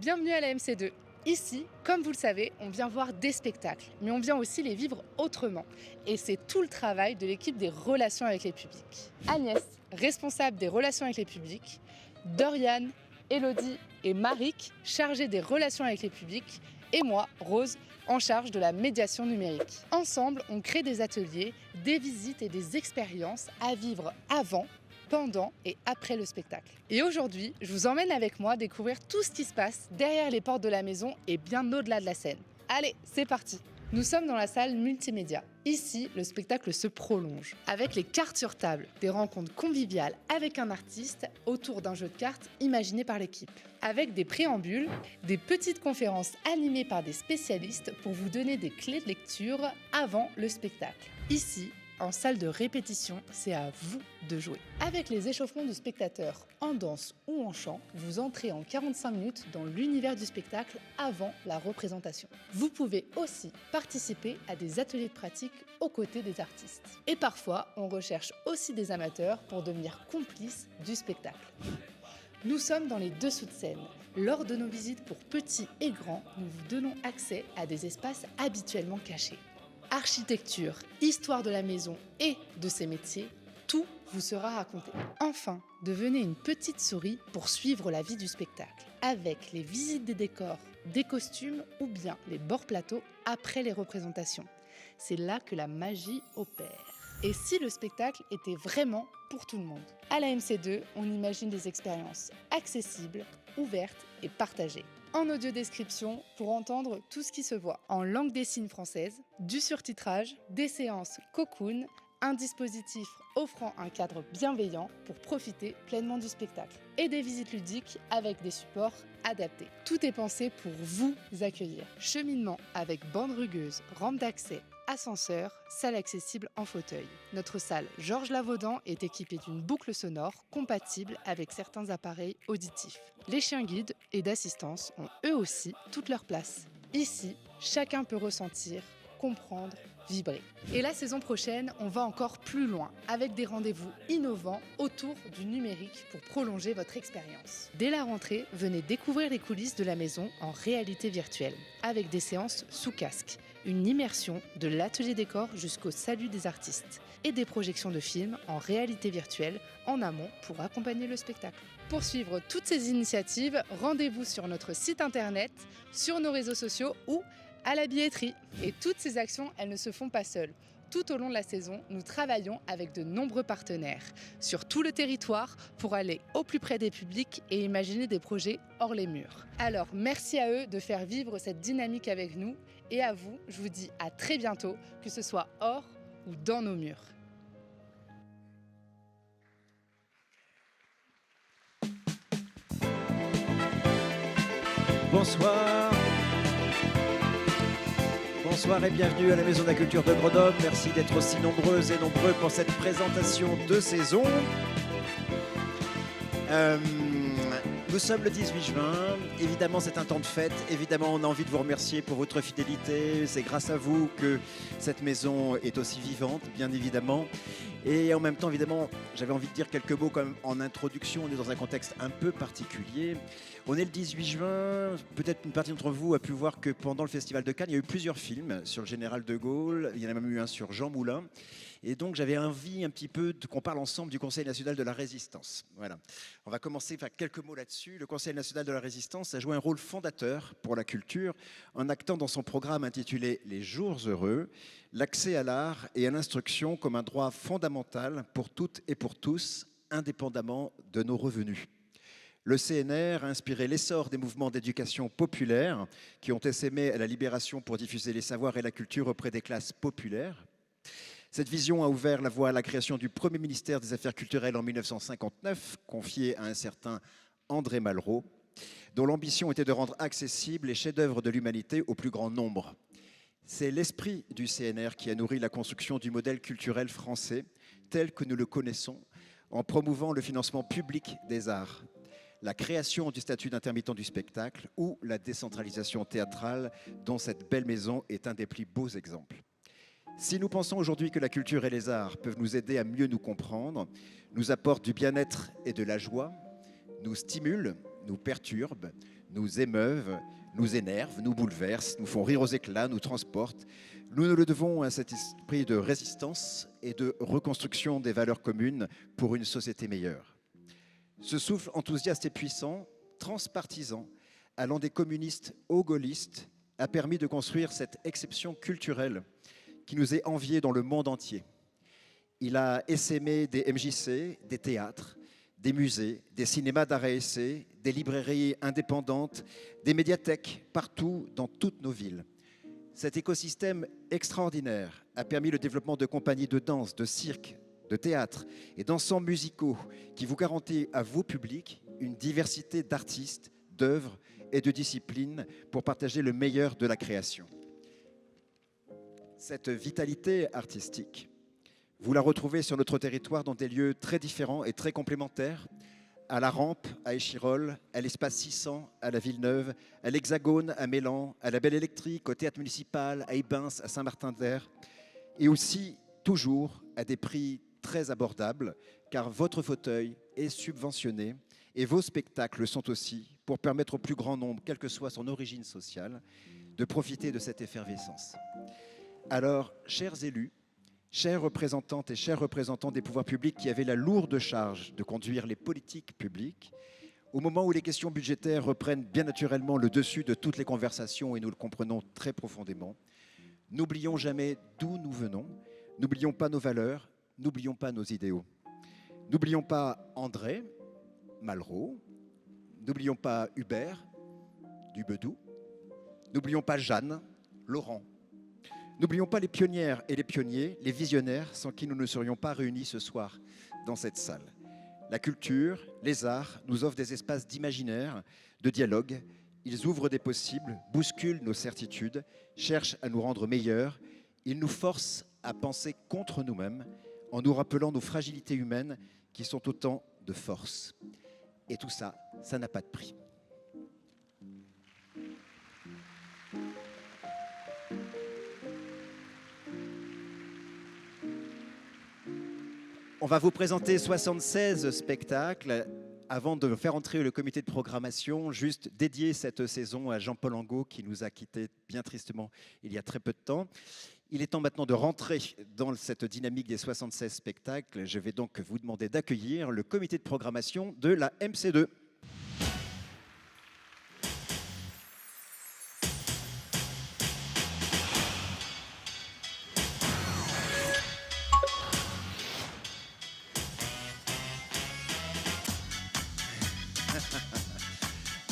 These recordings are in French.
Bienvenue à la MC2. Ici, comme vous le savez, on vient voir des spectacles, mais on vient aussi les vivre autrement. Et c'est tout le travail de l'équipe des relations avec les publics. Agnès, responsable des relations avec les publics, Doriane, Elodie et Marik, chargées des relations avec les publics, et moi, Rose, en charge de la médiation numérique. Ensemble, on crée des ateliers, des visites et des expériences à vivre avant, pendant et après le spectacle. Et aujourd'hui, je vous emmène avec moi découvrir tout ce qui se passe derrière les portes de la maison et bien au-delà de la scène. Allez, c'est parti! Nous sommes dans la salle multimédia. Ici, le spectacle se prolonge. Avec les cartes sur table, des rencontres conviviales avec un artiste autour d'un jeu de cartes imaginé par l'équipe. Avec des préambules, des petites conférences animées par des spécialistes pour vous donner des clés de lecture avant le spectacle. Ici, en salle de répétition, c'est à vous de jouer. Avec les échauffements de spectateurs en danse ou en chant, vous entrez en 45 minutes dans l'univers du spectacle avant la représentation. Vous pouvez aussi participer à des ateliers de pratique aux côtés des artistes. Et parfois, on recherche aussi des amateurs pour devenir complices du spectacle. Nous sommes dans les dessous de scène. Lors de nos visites pour petits et grands, nous vous donnons accès à des espaces habituellement cachés. Architecture, histoire de la maison et de ses métiers, tout vous sera raconté. Enfin, devenez une petite souris pour suivre la vie du spectacle, avec les visites des décors, des costumes ou bien les bords plateaux après les représentations. C'est là que la magie opère. Et si le spectacle était vraiment pour tout le monde? À la MC2, on imagine des expériences accessibles, ouvertes et partagées. En audio description pour entendre tout ce qui se voit. En langue des signes française, du surtitrage, des séances cocoon, un dispositif offrant un cadre bienveillant pour profiter pleinement du spectacle. Et des visites ludiques avec des supports adaptés. Tout est pensé pour vous accueillir. Cheminement avec bande rugueuse, rampe d'accès, ascenseur, salle accessible en fauteuil. Notre salle Georges Lavaudan est équipée d'une boucle sonore compatible avec certains appareils auditifs. Les chiens guides et d'assistance ont eux aussi toute leur place. Ici, chacun peut ressentir, comprendre, vibrer. Et la saison prochaine, on va encore plus loin, avec des rendez-vous innovants autour du numérique pour prolonger votre expérience. Dès la rentrée, venez découvrir les coulisses de la maison en réalité virtuelle, avec des séances sous casque, une immersion de l'atelier décor jusqu'au salut des artistes, et des projections de films en réalité virtuelle en amont pour accompagner le spectacle. Pour suivre toutes ces initiatives, rendez-vous sur notre site internet, sur nos réseaux sociaux ou à la billetterie. Et toutes ces actions, elles ne se font pas seules. Tout au long de la saison, nous travaillons avec de nombreux partenaires sur tout le territoire pour aller au plus près des publics et imaginer des projets hors les murs. Alors, merci à eux de faire vivre cette dynamique avec nous et à vous, je vous dis à très bientôt, que ce soit hors ou dans nos murs. Bonsoir. Bonsoir et bienvenue à la Maison de la Culture de Grenoble. Merci d'être aussi nombreuses et nombreux pour cette présentation de saison. Nous sommes le 18 juin. Évidemment, c'est un temps de fête. Évidemment, on a envie de vous remercier pour votre fidélité. C'est grâce à vous que cette maison est aussi vivante, bien évidemment. Et en même temps, évidemment, j'avais envie de dire quelques mots quand même en introduction. On est dans un contexte un peu particulier. On est le 18 juin. Peut-être une partie d'entre vous a pu voir que pendant le Festival de Cannes, il y a eu plusieurs films sur le général de Gaulle. Il y en a même eu un sur Jean Moulin. Et donc, j'avais envie un petit peu qu'on parle ensemble du Conseil national de la résistance. Voilà. On va commencer par quelques mots là-dessus. Le Conseil national de la résistance a joué un rôle fondateur pour la culture en actant dans son programme intitulé « Les jours heureux » l'accès à l'art et à l'instruction comme un droit fondamental pour toutes et pour tous, indépendamment de nos revenus. Le CNR a inspiré l'essor des mouvements d'éducation populaire qui ont essaimé à la libération pour diffuser les savoirs et la culture auprès des classes populaires. Cette vision a ouvert la voie à la création du premier ministère des Affaires culturelles en 1959, confié à un certain André Malraux, dont l'ambition était de rendre accessibles les chefs-d'œuvre de l'humanité au plus grand nombre. C'est l'esprit du CNR qui a nourri la construction du modèle culturel français tel que nous le connaissons, en promouvant le financement public des arts, la création du statut d'intermittent du spectacle ou la décentralisation théâtrale dont cette belle maison est un des plus beaux exemples. Si nous pensons aujourd'hui que la culture et les arts peuvent nous aider à mieux nous comprendre, nous apportent du bien-être et de la joie, nous stimulent, nous perturbent, nous émeuvent, nous énervent, nous bouleversent, nous font rire aux éclats, nous transportent. Nous le devons à cet esprit de résistance et de reconstruction des valeurs communes pour une société meilleure. Ce souffle enthousiaste et puissant, transpartisan, allant des communistes aux gaullistes, a permis de construire cette exception culturelle qui nous est enviée dans le monde entier. Il a essaimé des MJC, des théâtres, des musées, des cinémas d'art et essai, des librairies indépendantes, des médiathèques partout dans toutes nos villes. Cet écosystème extraordinaire a permis le développement de compagnies de danse, de cirque, de théâtre et d'ensembles musicaux qui vous garantissent à vos publics une diversité d'artistes, d'œuvres et de disciplines pour partager le meilleur de la création. Cette vitalité artistique, vous la retrouvez sur notre territoire dans des lieux très différents et très complémentaires, à la Rampe, à Échirolles, à l'Espace 600, à la Villeneuve, à l'Hexagone, à Mélan, à la Belle Électrique, au Théâtre Municipal, à Ibins, à Saint-Martin-d'Air, et aussi, toujours, à des prix très abordables, car votre fauteuil est subventionné et vos spectacles sont aussi pour permettre au plus grand nombre, quelle que soit son origine sociale, de profiter de cette effervescence. Alors, chers élus, chères représentantes et chers représentants des pouvoirs publics qui avaient la lourde charge de conduire les politiques publiques, au moment où les questions budgétaires reprennent bien naturellement le dessus de toutes les conversations, et nous le comprenons très profondément, n'oublions jamais d'où nous venons, n'oublions pas nos valeurs, n'oublions pas nos idéaux. N'oublions pas André Malraux, n'oublions pas Hubert Dubedou, n'oublions pas Jeanne, Laurent. N'oublions pas les pionnières et les pionniers, les visionnaires, sans qui nous ne serions pas réunis ce soir dans cette salle. La culture, les arts nous offrent des espaces d'imaginaire, de dialogue. Ils ouvrent des possibles, bousculent nos certitudes, cherchent à nous rendre meilleurs. Ils nous forcent à penser contre nous-mêmes, en nous rappelant nos fragilités humaines qui sont autant de forces. Et tout ça, ça n'a pas de prix. On va vous présenter 76 spectacles. Avant de faire entrer le comité de programmation, juste dédier cette saison à Jean-Paul Angot qui nous a quittés bien tristement il y a très peu de temps. Il est temps maintenant de rentrer dans cette dynamique des 76 spectacles. Je vais donc vous demander d'accueillir le comité de programmation de la MC2.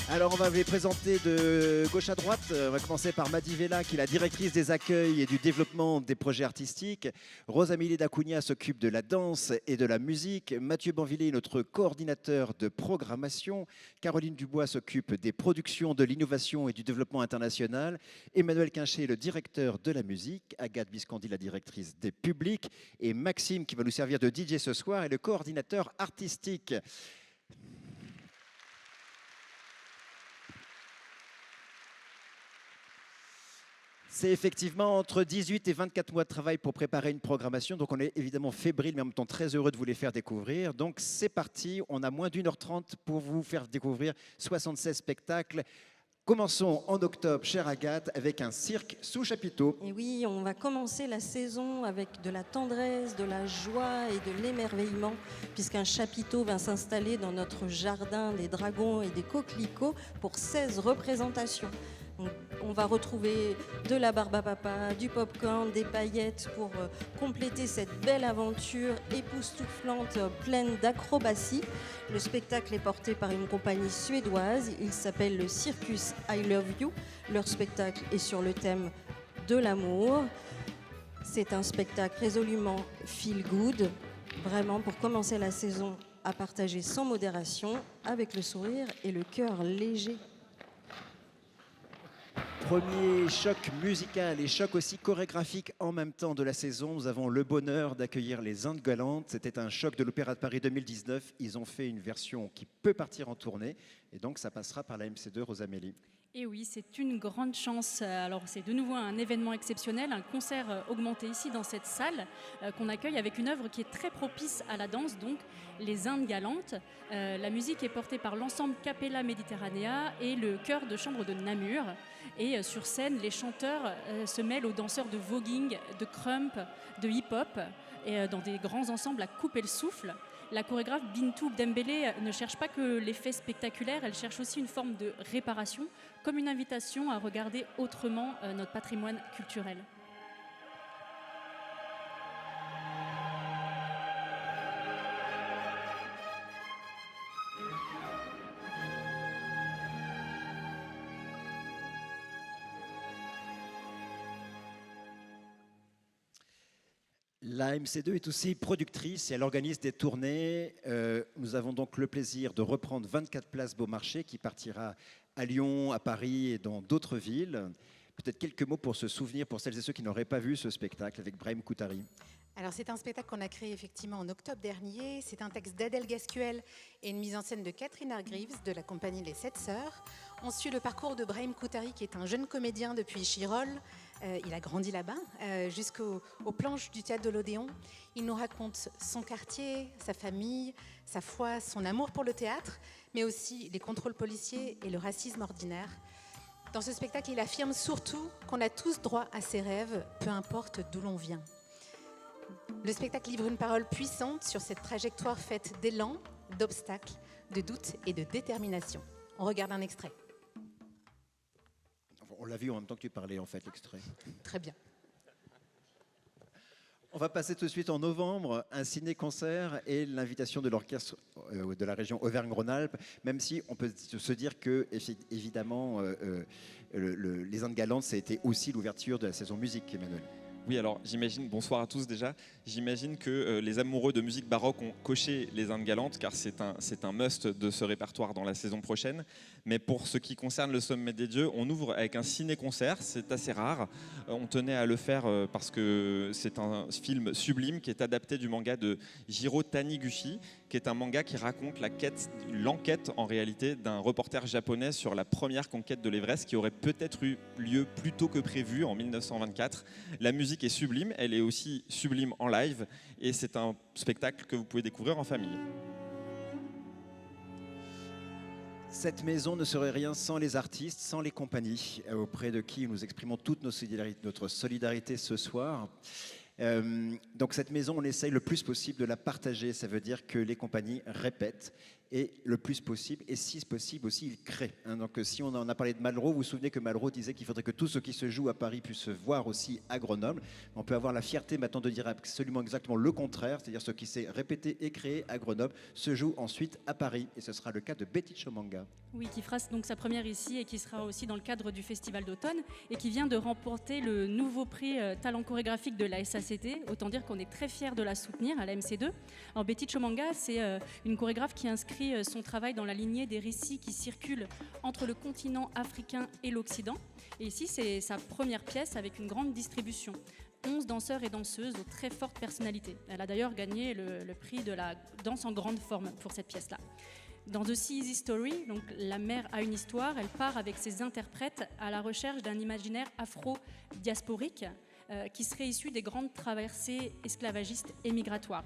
Alors on va les présenter de gauche à droite. On va commencer par Madi Vella, qui est la directrice des accueils et du développement des projets artistiques. Rosa-Amélie Dacugna s'occupe de la danse et de la musique. Mathieu Banvilliers, notre coordinateur de programmation. Caroline Dubois s'occupe des productions, de l'innovation et du développement international. Emmanuel Quinchet, le directeur de la musique. Agathe Biscondi, la directrice des publics. Et Maxime, qui va nous servir de DJ ce soir, est le coordinateur artistique. C'est effectivement entre 18 et 24 mois de travail pour préparer une programmation. Donc on est évidemment fébrile, mais en même temps très heureux de vous les faire découvrir. Donc c'est parti, on a moins d'1h30 pour vous faire découvrir 76 spectacles. Commençons en octobre, chère Agathe, avec un cirque sous chapiteau. Et oui, on va commencer la saison avec de la tendresse, de la joie et de l'émerveillement, puisqu'un chapiteau va s'installer dans notre jardin des dragons et des coquelicots pour 16 représentations. On va retrouver de la barbe à papa, du popcorn, des paillettes pour compléter cette belle aventure époustouflante, pleine d'acrobatie. Le spectacle est porté par une compagnie suédoise. Il s'appelle le Circus I Love You. Leur spectacle est sur le thème de l'amour. C'est un spectacle résolument feel good, vraiment pour commencer la saison à partager sans modération, avec le sourire et le cœur léger. Premier choc musical et choc aussi chorégraphique en même temps de la saison. Nous avons le bonheur d'accueillir les Indes Galantes. C'était un choc de l'Opéra de Paris 2019. Ils ont fait une version qui peut partir en tournée et donc ça passera par la MC2 Rosa-Amélie. Et oui, c'est une grande chance. Alors, c'est de nouveau un événement exceptionnel, un concert augmenté ici dans cette salle qu'on accueille avec une œuvre qui est très propice à la danse, donc les Indes galantes. La musique est portée par l'ensemble Capella Mediterranea et le chœur de chambre de Namur. Et sur scène, les chanteurs se mêlent aux danseurs de voguing, de crump, de hip-hop, et dans des grands ensembles à couper le souffle. La chorégraphe Bintou Dembélé ne cherche pas que l'effet spectaculaire, elle cherche aussi une forme de réparation, comme une invitation à regarder autrement notre patrimoine culturel. La MC2 est aussi productrice et elle organise des tournées. Nous avons donc le plaisir de reprendre 24 places Beaumarchais qui partira à Lyon, à Paris et dans d'autres villes. Peut-être quelques mots pour se souvenir, pour celles et ceux qui n'auraient pas vu ce spectacle avec Brahim Koutari. Alors c'est un spectacle qu'on a créé effectivement en octobre dernier. C'est un texte d'Adèle Gascuel et une mise en scène de Catherine Hargreaves de la compagnie Les Sept Sœurs. On suit le parcours de Brahim Koutari qui est un jeune comédien depuis Chirol. Il a grandi là-bas jusqu'aux planches du théâtre de l'Odéon. Il nous raconte son quartier, sa famille, sa foi, son amour pour le théâtre, mais aussi les contrôles policiers et le racisme ordinaire. Dans ce spectacle, il affirme surtout qu'on a tous droit à ses rêves, peu importe d'où l'on vient. Le spectacle livre une parole puissante sur cette trajectoire faite d'élan, d'obstacles, de doutes et de détermination. On regarde un extrait. On l'a vu en même temps que tu parlais, en fait, l'extrait. Très bien. On va passer tout de suite en novembre, un ciné-concert et l'invitation de l'orchestre de la région Auvergne-Rhône-Alpes, même si on peut se dire que, évidemment, les Indes galantes, ça a été aussi l'ouverture de la saison musique, Emmanuel. Oui, alors j'imagine, bonsoir à tous déjà, j'imagine que les amoureux de musique baroque ont coché les Indes galantes car c'est un must de ce répertoire dans la saison prochaine. Mais pour ce qui concerne le Sommet des Dieux, on ouvre avec un ciné-concert, c'est assez rare. On tenait à le faire parce que c'est un film sublime qui est adapté du manga de Jiro Taniguchi, qui est un manga qui raconte l'enquête en réalité d'un reporter japonais sur la première conquête de l'Everest qui aurait peut-être eu lieu plus tôt que prévu en 1924. La musique est sublime, elle est aussi sublime en live et c'est un spectacle que vous pouvez découvrir en famille. Cette maison ne serait rien sans les artistes, sans les compagnies, auprès de qui nous exprimons toute notre solidarité ce soir. Donc cette maison, on essaye le plus possible de la partager. Ça veut dire que les compagnies répètent et le plus possible, et si possible aussi, ils créent. Donc si on en a parlé de Malraux, vous vous souvenez que Malraux disait qu'il faudrait que tout ce qui se joue à Paris puisse se voir aussi à Grenoble. On peut avoir la fierté maintenant de dire absolument exactement le contraire, c'est-à-dire ce qui s'est répété et créé à Grenoble se joue ensuite à Paris. Et ce sera le cas de Betty Chomanga. Oui, qui fera donc sa première ici et qui sera aussi dans le cadre du Festival d'automne et qui vient de remporter le nouveau prix talent chorégraphique de la SACT. Autant dire qu'on est très fiers de la soutenir à la MC2. Alors Betty Chomanga, c'est une chorégraphe qui inscrit son travail dans la lignée des récits qui circulent entre le continent africain et l'Occident. Et ici, c'est sa première pièce avec une grande distribution. 11 danseurs et danseuses aux très fortes personnalités. Elle a d'ailleurs gagné le prix de la danse en grande forme pour cette pièce-là. Dans The Sea Easy Story, donc La mer a une histoire, elle part avec ses interprètes à la recherche d'un imaginaire afro-diasporique qui serait issu des grandes traversées esclavagistes et migratoires.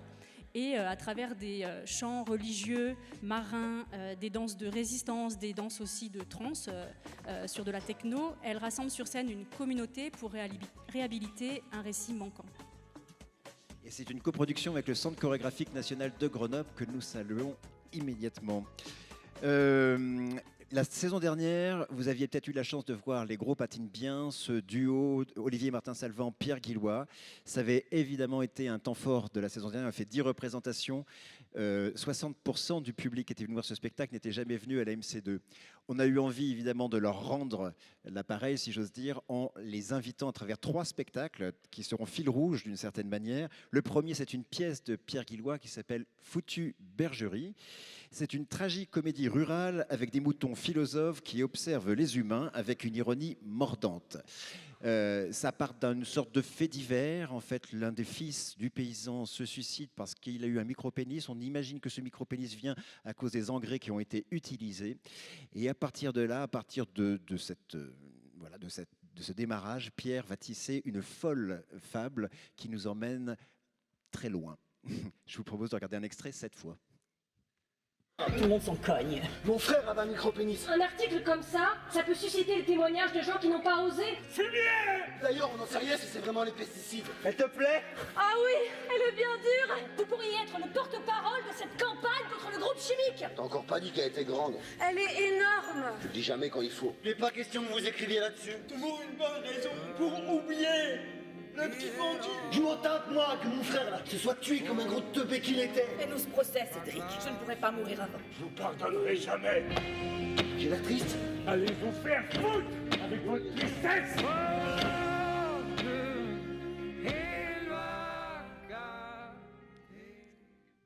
Et à travers des chants religieux, marins, des danses de résistance, des danses aussi de trance sur de la techno, elle rassemble sur scène une communauté pour réhabiliter un récit manquant. Et c'est une coproduction avec le Centre chorégraphique national de Grenoble que nous saluons immédiatement. La saison dernière, vous aviez peut-être eu la chance de voir Les Gros patinent bien, ce duo Olivier Martin-Salvant, Pierre Guillois. Ça avait évidemment été un temps fort de la saison dernière, on a fait 10 représentations. 60% du public qui était venu voir ce spectacle n'était jamais venu à la MC2. On a eu envie évidemment de leur rendre l'appareil, si j'ose dire, en les invitant à travers 3 spectacles qui seront fil rouge d'une certaine manière. Le premier, c'est une pièce de Pierre Guillois qui s'appelle Foutue Bergerie. C'est une tragicomédie rurale avec des moutons philosophes qui observent les humains avec une ironie mordante. Ça part d'une sorte de fait divers. En fait, l'un des fils du paysan se suicide parce qu'il a eu un micropénis. On imagine que ce micropénis vient à cause des engrais qui ont été utilisés. Et à partir de là, à partir de ce démarrage, Pierre va tisser une folle fable qui nous emmène très loin. Je vous propose de regarder un extrait 7 fois. Tout le monde s'en cogne. Mon frère avait un micro-pénis. Un article comme ça peut susciter le témoignage de gens qui n'ont pas osé. Fumier! D'ailleurs, on n'en sait rien si c'est vraiment les pesticides. Elle te plaît? Ah oui, elle est bien dure. Vous pourriez être le porte-parole de cette campagne contre le groupe chimique. T'as encore pas dit qu'elle était grande. Elle est énorme. Tu le dis jamais quand il faut. Il n'est pas question que vous écriviez là-dessus. Toujours une bonne raison pour oublier le petit vendu. Je m'entends, moi, que mon frère, là, se soit tué comme un gros teubé qu'il était. Fais-nous ce procès, Cédric. Je ne pourrais pas mourir avant. Je vous pardonnerai jamais. J'ai l'air triste. Allez vous faire foutre avec votre tristesse.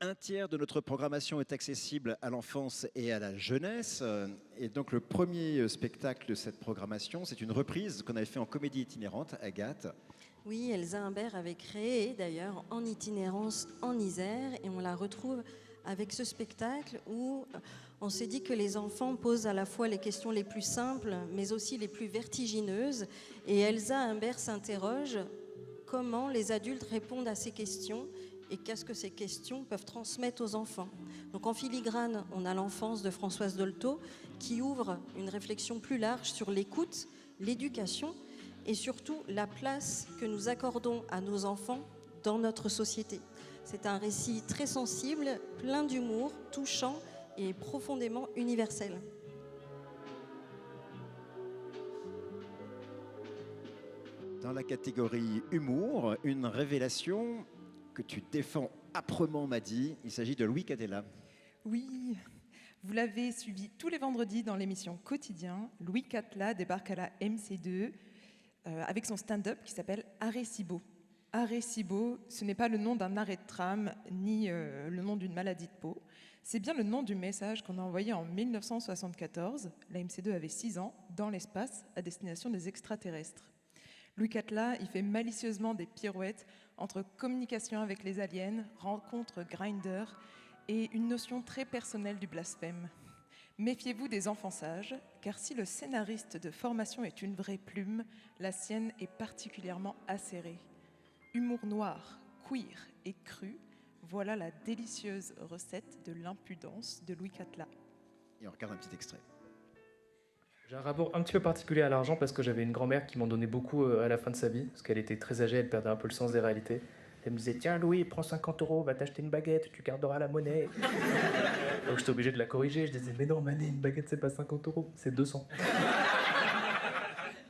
Un tiers de notre programmation est accessible à l'enfance et à la jeunesse. Et donc le premier spectacle de cette programmation, c'est une reprise qu'on avait fait en comédie itinérante, Agathe. Oui, Elsa Humbert avait créé d'ailleurs en itinérance en Isère et on la retrouve avec ce spectacle où on s'est dit que les enfants posent à la fois les questions les plus simples mais aussi les plus vertigineuses et Elsa Humbert s'interroge comment les adultes répondent à ces questions et qu'est-ce que ces questions peuvent transmettre aux enfants. Donc en filigrane, on a l'enfance de Françoise Dolto qui ouvre une réflexion plus large sur l'écoute, l'éducation et surtout la place que nous accordons à nos enfants dans notre société. C'est un récit très sensible, plein d'humour, touchant et profondément universel. Dans la catégorie humour, une révélation que tu défends âprement, Madi. Il s'agit de Louis Cadella. Oui, vous l'avez suivi tous les vendredis dans l'émission Quotidien. Louis Catela débarque à la MC2 avec son stand-up qui s'appelle Arecibo. Arecibo, ce n'est pas le nom d'un arrêt de tram ni le nom d'une maladie de peau. C'est bien le nom du message qu'on a envoyé en 1974. La MC2 avait 6 ans, dans l'espace, à destination des extraterrestres. Louis Catela, il fait malicieusement des pirouettes entre communication avec les aliens, rencontre Grindr et une notion très personnelle du blasphème. Méfiez-vous des enfants sages, car si le scénariste de formation est une vraie plume, la sienne est particulièrement acérée. Humour noir, queer et cru, voilà la délicieuse recette de l'impudence de Louis Catela. Et on regarde un petit extrait. J'ai un rapport un petit peu particulier à l'argent parce que j'avais une grand-mère qui m'en donnait beaucoup à la fin de sa vie, parce qu'elle était très âgée, elle perdait un peu le sens des réalités. Elle me disait « Tiens Louis, prends 50 €, va t'acheter une baguette, tu garderas la monnaie. » Donc j'étais obligé de la corriger, je disais « Mais non Mané, une baguette c'est pas 50 €, c'est 200. »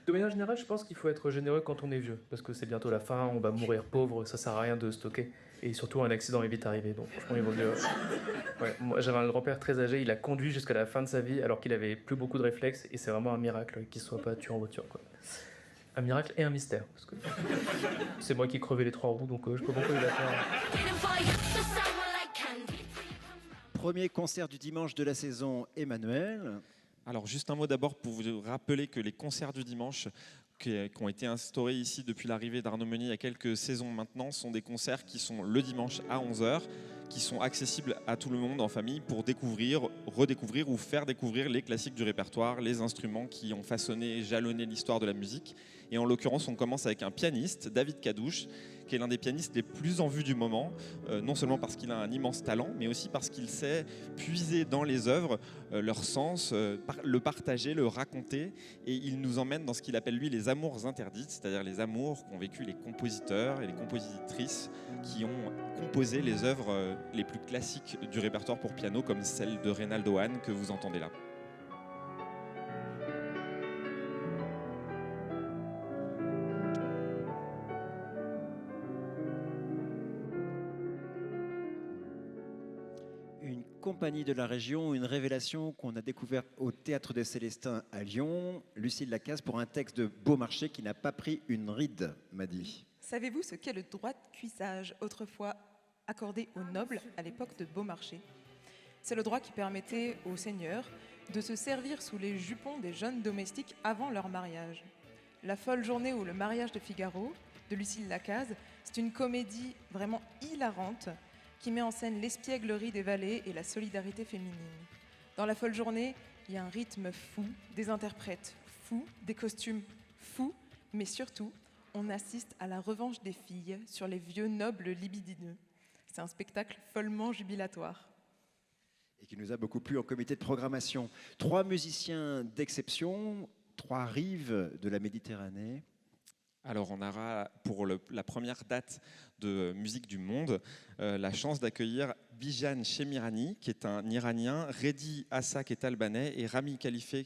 De manière générale, je pense qu'il faut être généreux quand on est vieux, parce que c'est bientôt la fin, on va mourir pauvre, ça sert à rien de stocker. Et surtout, un accident est vite arrivé, donc franchement, il vaut mieux... Ouais, moi, j'avais un grand-père très âgé, il a conduit jusqu'à la fin de sa vie, alors qu'il avait plus beaucoup de réflexes, et c'est vraiment un miracle qu'il ne soit pas tué en voiture, quoi. Un miracle et un mystère, parce que c'est moi qui crevais les 3 roues, donc je peux beaucoup lui la faire. Premier concert du dimanche de la saison, Emmanuel. Alors juste un mot d'abord pour vous rappeler que les concerts du dimanche qui ont été instaurés ici depuis l'arrivée d'Arnaud Meunier il y a quelques saisons maintenant sont des concerts qui sont le dimanche à 11h, qui sont accessibles à tout le monde en famille pour découvrir, redécouvrir ou faire découvrir les classiques du répertoire, les instruments qui ont façonné et jalonné l'histoire de la musique. Et en l'occurrence, on commence avec un pianiste, David Cadouche, qui est l'un des pianistes les plus en vue du moment, non seulement parce qu'il a un immense talent, mais aussi parce qu'il sait puiser dans les œuvres leur sens, le partager, le raconter, et il nous emmène dans ce qu'il appelle lui les amours interdites, c'est-à-dire les amours qu'ont vécu les compositeurs et les compositrices qui ont composé les œuvres les plus classiques du répertoire pour piano, comme celle de Reynaldo Hahn que vous entendez là. Compagnie de la région, une révélation qu'on a découverte au Théâtre des Célestins à Lyon. Lucille Lacaze pour un texte de Beaumarchais qui n'a pas pris une ride, m'a dit. Savez-vous ce qu'est le droit de cuissage, autrefois accordé aux nobles à l'époque de Beaumarchais ? C'est le droit qui permettait aux seigneurs de se servir sous les jupons des jeunes domestiques avant leur mariage. La folle journée ou le mariage de Figaro, de Lucille Lacaze, c'est une comédie vraiment hilarante qui met en scène l'espièglerie des valets et la solidarité féminine. Dans La folle journée, il y a un rythme fou, des interprètes fous, des costumes fous, mais surtout, on assiste à la revanche des filles sur les vieux nobles libidineux. C'est un spectacle follement jubilatoire. Et qui nous a beaucoup plu en comité de programmation. 3 musiciens d'exception, 3 rives de la Méditerranée. Alors on aura pour la première date de Musique du Monde la chance d'accueillir Bijan Shemirani qui est un Iranien, Reddy Assa qui est albanais et Rami Khalife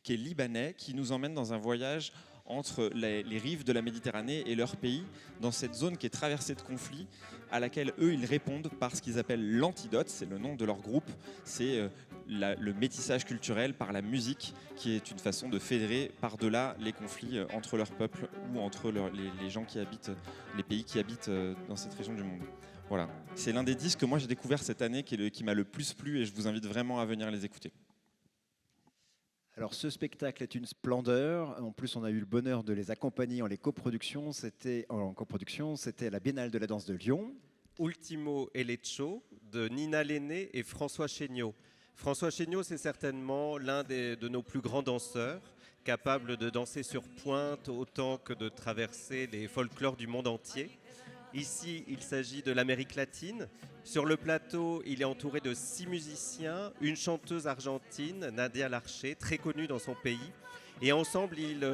qui est libanais, qui nous emmène dans un voyage entre les rives de la Méditerranée et leur pays, dans cette zone qui est traversée de conflits, à laquelle eux, ils répondent par ce qu'ils appellent l'antidote, c'est le nom de leur groupe, c'est le métissage culturel par la musique, qui est une façon de fédérer par-delà les conflits entre leur peuple ou entre les gens qui habitent, les pays qui habitent dans cette région du monde. Voilà, c'est l'un des disques que moi j'ai découvert cette année qui m'a le plus plu et je vous invite vraiment à venir les écouter. Alors ce spectacle est une splendeur. En plus, on a eu le bonheur de les accompagner en coproduction. C'était à la Biennale de la danse de Lyon. Ultimo Eleccio de Nina Lenné et François Chéniaud. François Chéniaud, c'est certainement l'un de nos plus grands danseurs, capable de danser sur pointe autant que de traverser les folklores du monde entier. Ici, il s'agit de l'Amérique latine. Sur le plateau, il est entouré de 6 musiciens, une chanteuse argentine, Nadia Larcher, très connue dans son pays. Et ensemble, ils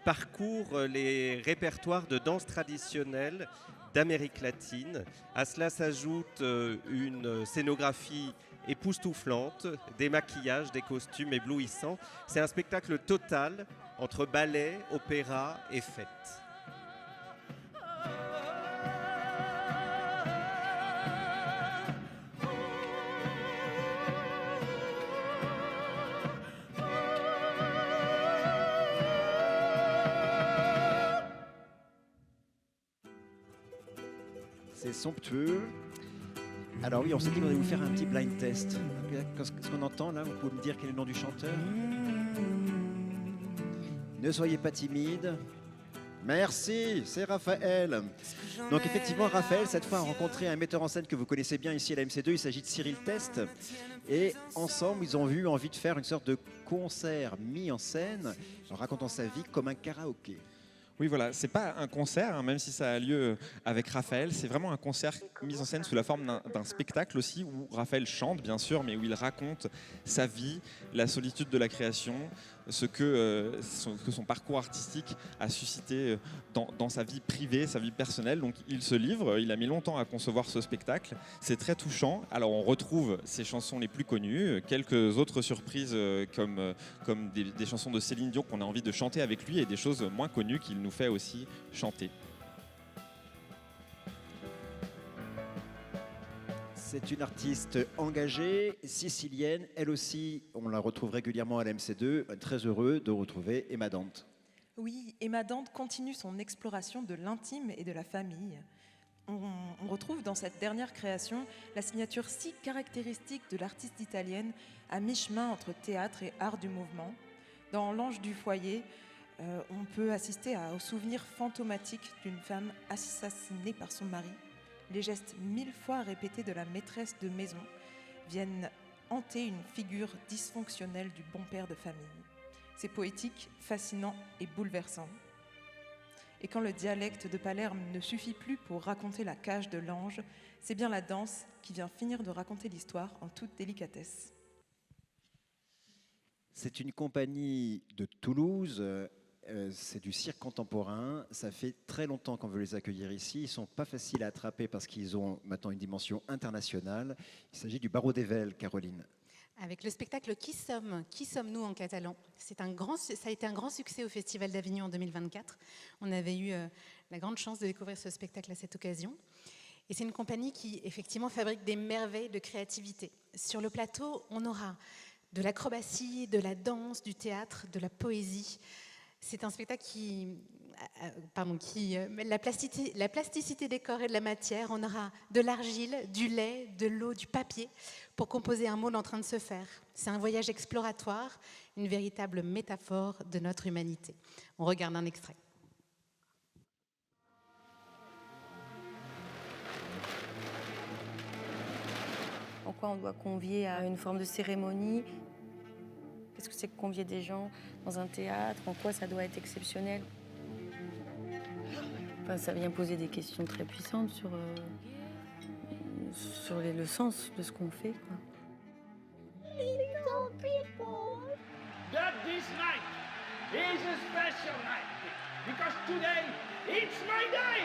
parcourent les répertoires de danse traditionnelle d'Amérique latine. À cela s'ajoute une scénographie époustouflante, des maquillages, des costumes éblouissants. C'est un spectacle total entre ballet, opéra et fête. C'est somptueux. Alors oui, on s'est dit qu'on allait vous faire un petit blind test. Qu'est-ce qu'on entend là? Vous pouvez me dire quel est le nom du chanteur? Ne soyez pas timide. Merci, c'est Raphaël. Donc effectivement, Raphaël, cette fois, a rencontré un metteur en scène que vous connaissez bien ici à la MC2. Il s'agit de Cyril Test. Et ensemble, ils ont eu envie de faire une sorte de concert mis en scène en racontant sa vie comme un karaoké. Oui, voilà, c'est pas un concert, hein, même si ça a lieu avec Raphaël, c'est vraiment un concert mis en scène sous la forme d'un spectacle aussi, où Raphaël chante, bien sûr, mais où il raconte sa vie, la solitude de la création, ce que son parcours artistique a suscité dans sa vie privée, sa vie personnelle. Donc il se livre, il a mis longtemps à concevoir ce spectacle, c'est très touchant. Alors on retrouve ses chansons les plus connues, quelques autres surprises comme des chansons de Céline Dion qu'on a envie de chanter avec lui et des choses moins connues qu'il nous fait aussi chanter. C'est une artiste engagée, sicilienne. Elle aussi, on la retrouve régulièrement à la MC2. Très heureux de retrouver Emma Dante. Oui, Emma Dante continue son exploration de l'intime et de la famille. On retrouve dans cette dernière création la signature si caractéristique de l'artiste italienne à mi-chemin entre théâtre et art du mouvement. Dans L'Ange du foyer, on peut assister au souvenir fantomatique d'une femme assassinée par son mari. Les gestes 1000 fois répétés de la maîtresse de maison viennent hanter une figure dysfonctionnelle du bon père de famille. C'est poétique, fascinant et bouleversant. Et quand le dialecte de Palerme ne suffit plus pour raconter la cage de l'ange, c'est bien la danse qui vient finir de raconter l'histoire en toute délicatesse. C'est une compagnie de Toulouse. C'est du cirque contemporain. Ça fait très longtemps qu'on veut les accueillir ici. Ils ne sont pas faciles à attraper parce qu'ils ont maintenant une dimension internationale. Il s'agit du Barreau d'Evel, Caroline. Avec le spectacle Qui sommes-nous en catalan? Ça a été un grand succès au Festival d'Avignon en 2024. On avait eu la grande chance de découvrir ce spectacle à cette occasion. Et c'est une compagnie qui, effectivement, fabrique des merveilles de créativité. Sur le plateau, on aura de l'acrobatie, de la danse, du théâtre, de la poésie. C'est un spectacle la plasticité des corps et de la matière. On aura de l'argile, du lait, de l'eau, du papier pour composer un monde en train de se faire. C'est un voyage exploratoire, une véritable métaphore de notre humanité. On regarde un extrait. En quoi on doit convier à une forme de cérémonie? Qu'est-ce que c'est que convier des gens dans un théâtre? En quoi ça doit être exceptionnel? Enfin, ça vient poser des questions très puissantes sur le sens de ce qu'on fait, quoi. Little people. That this night is a special night because today it's my day.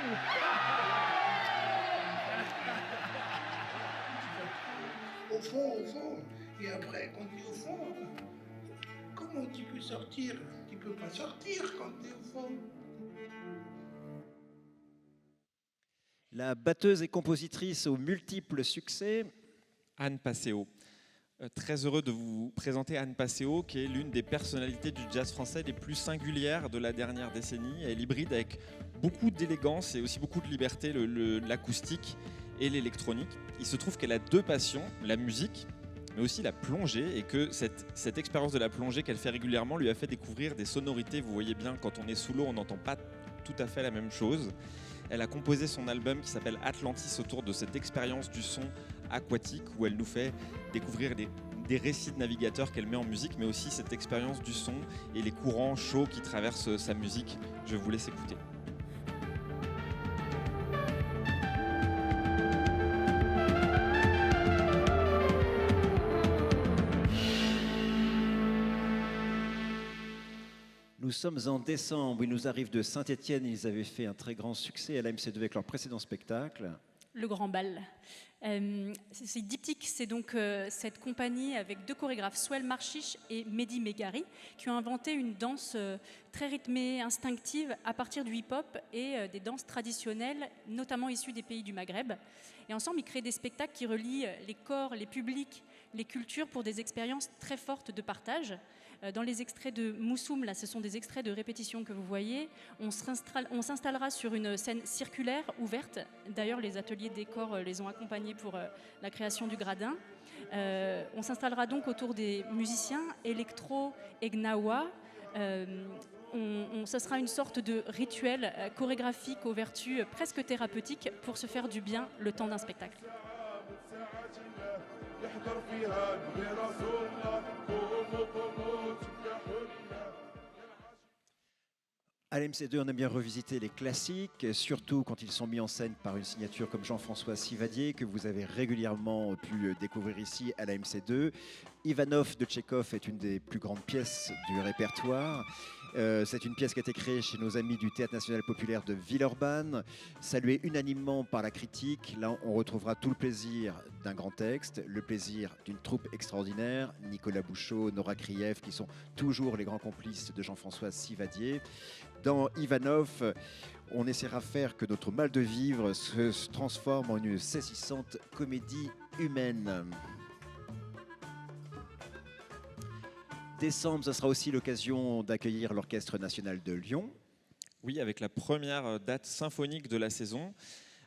Au fond. Et après, quand tu es au fond, comment tu peux sortir? Tu peux pas sortir quand tu es au fond. La batteuse et compositrice aux multiples succès, Anne Passeo. Très heureux de vous présenter Anne Passeo, qui est l'une des personnalités du jazz français les plus singulières de la dernière décennie. Elle hybride avec beaucoup d'élégance et aussi beaucoup de liberté l'acoustique et l'électronique. Il se trouve qu'elle a deux passions, la musique, mais aussi la plongée, et que cette expérience de la plongée qu'elle fait régulièrement lui a fait découvrir des sonorités. Vous voyez bien, quand on est sous l'eau, on n'entend pas tout à fait la même chose. Elle a composé son album qui s'appelle Atlantis autour de cette expérience du son aquatique, où elle nous fait découvrir des récits de navigateurs qu'elle met en musique, mais aussi cette expérience du son et les courants chauds qui traversent sa musique. Je vous laisse écouter. Nous sommes en décembre, ils nous arrivent de Saint-Étienne, ils avaient fait un très grand succès à la MC2 avec leur précédent spectacle. Le Grand Bal. C'est Diptyque, c'est donc cette compagnie avec deux chorégraphes, Swell Marchiche et Mehdi Megari, qui ont inventé une danse très rythmée, instinctive, à partir du hip-hop et des danses traditionnelles, notamment issues des pays du Maghreb. Et ensemble, ils créent des spectacles qui relient les corps, les publics, les cultures pour des expériences très fortes de partage. Dans les extraits de Moussoum, là, ce sont des extraits de répétition que vous voyez. On s'installera sur une scène circulaire, ouverte. D'ailleurs, les ateliers décors les ont accompagnés pour la création du gradin. On s'installera donc autour des musiciens électro et gnawa. Ce sera une sorte de rituel chorégraphique aux vertus presque thérapeutiques pour se faire du bien le temps d'un spectacle. À l'MC2, on aime bien revisiter les classiques, surtout quand ils sont mis en scène par une signature comme Jean-François Sivadier, que vous avez régulièrement pu découvrir ici à la MC2. Ivanov de Tchekhov est une des plus grandes pièces du répertoire. C'est une pièce qui a été créée chez nos amis du Théâtre National Populaire de Villeurbanne, saluée unanimement par la critique. Là, on retrouvera tout le plaisir d'un grand texte, le plaisir d'une troupe extraordinaire, Nicolas Bouchot, Nora Krief, qui sont toujours les grands complices de Jean-François Sivadier. Dans Ivanov, on essaiera de faire que notre mal de vivre se transforme en une saisissante comédie humaine. Décembre, ce sera aussi l'occasion d'accueillir l'Orchestre national de Lyon. Oui, avec la première date symphonique de la saison.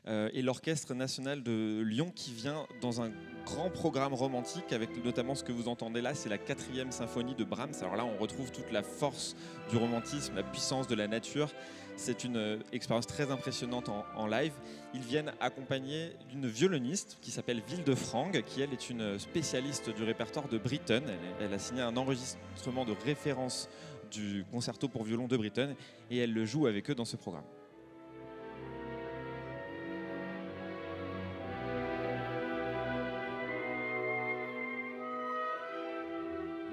Et l'Orchestre national de Lyon qui vient dans un grand programme romantique avec notamment ce que vous entendez là, c'est la 4e symphonie de Brahms. Alors là, on retrouve toute la force du romantisme, la puissance de la nature. C'est une expérience très impressionnante en live. Ils viennent accompagnés d'une violoniste qui s'appelle Wildefrang, qui elle est une spécialiste du répertoire de Britten. Elle a signé un enregistrement de référence du concerto pour violon de Britten et elle le joue avec eux dans ce programme.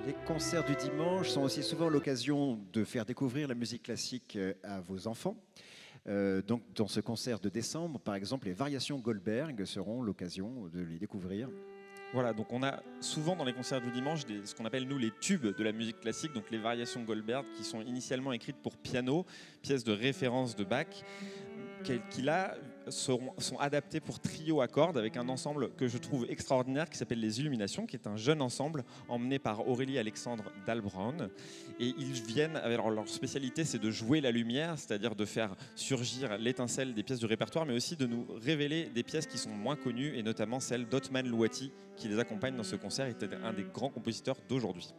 Les concerts du dimanche sont aussi souvent l'occasion de faire découvrir la musique classique à vos enfants. Donc, dans ce concert de décembre, par exemple, les variations Goldberg seront l'occasion de les découvrir. Voilà, donc on a souvent dans les concerts du dimanche ce qu'on appelle nous les tubes de la musique classique, donc les variations Goldberg qui sont initialement écrites pour piano, pièce de référence de Bach, qu'il a sont adaptés pour trio à cordes avec un ensemble que je trouve extraordinaire qui s'appelle Les Illuminations, qui est un jeune ensemble emmené par Aurélie Alexandre Dalbrown. Et ils viennent, alors leur spécialité c'est de jouer la lumière, c'est-à-dire de faire surgir l'étincelle des pièces du répertoire, mais aussi de nous révéler des pièces qui sont moins connues, et notamment celle d'Othman Louati qui les accompagne dans ce concert, est un des grands compositeurs d'aujourd'hui.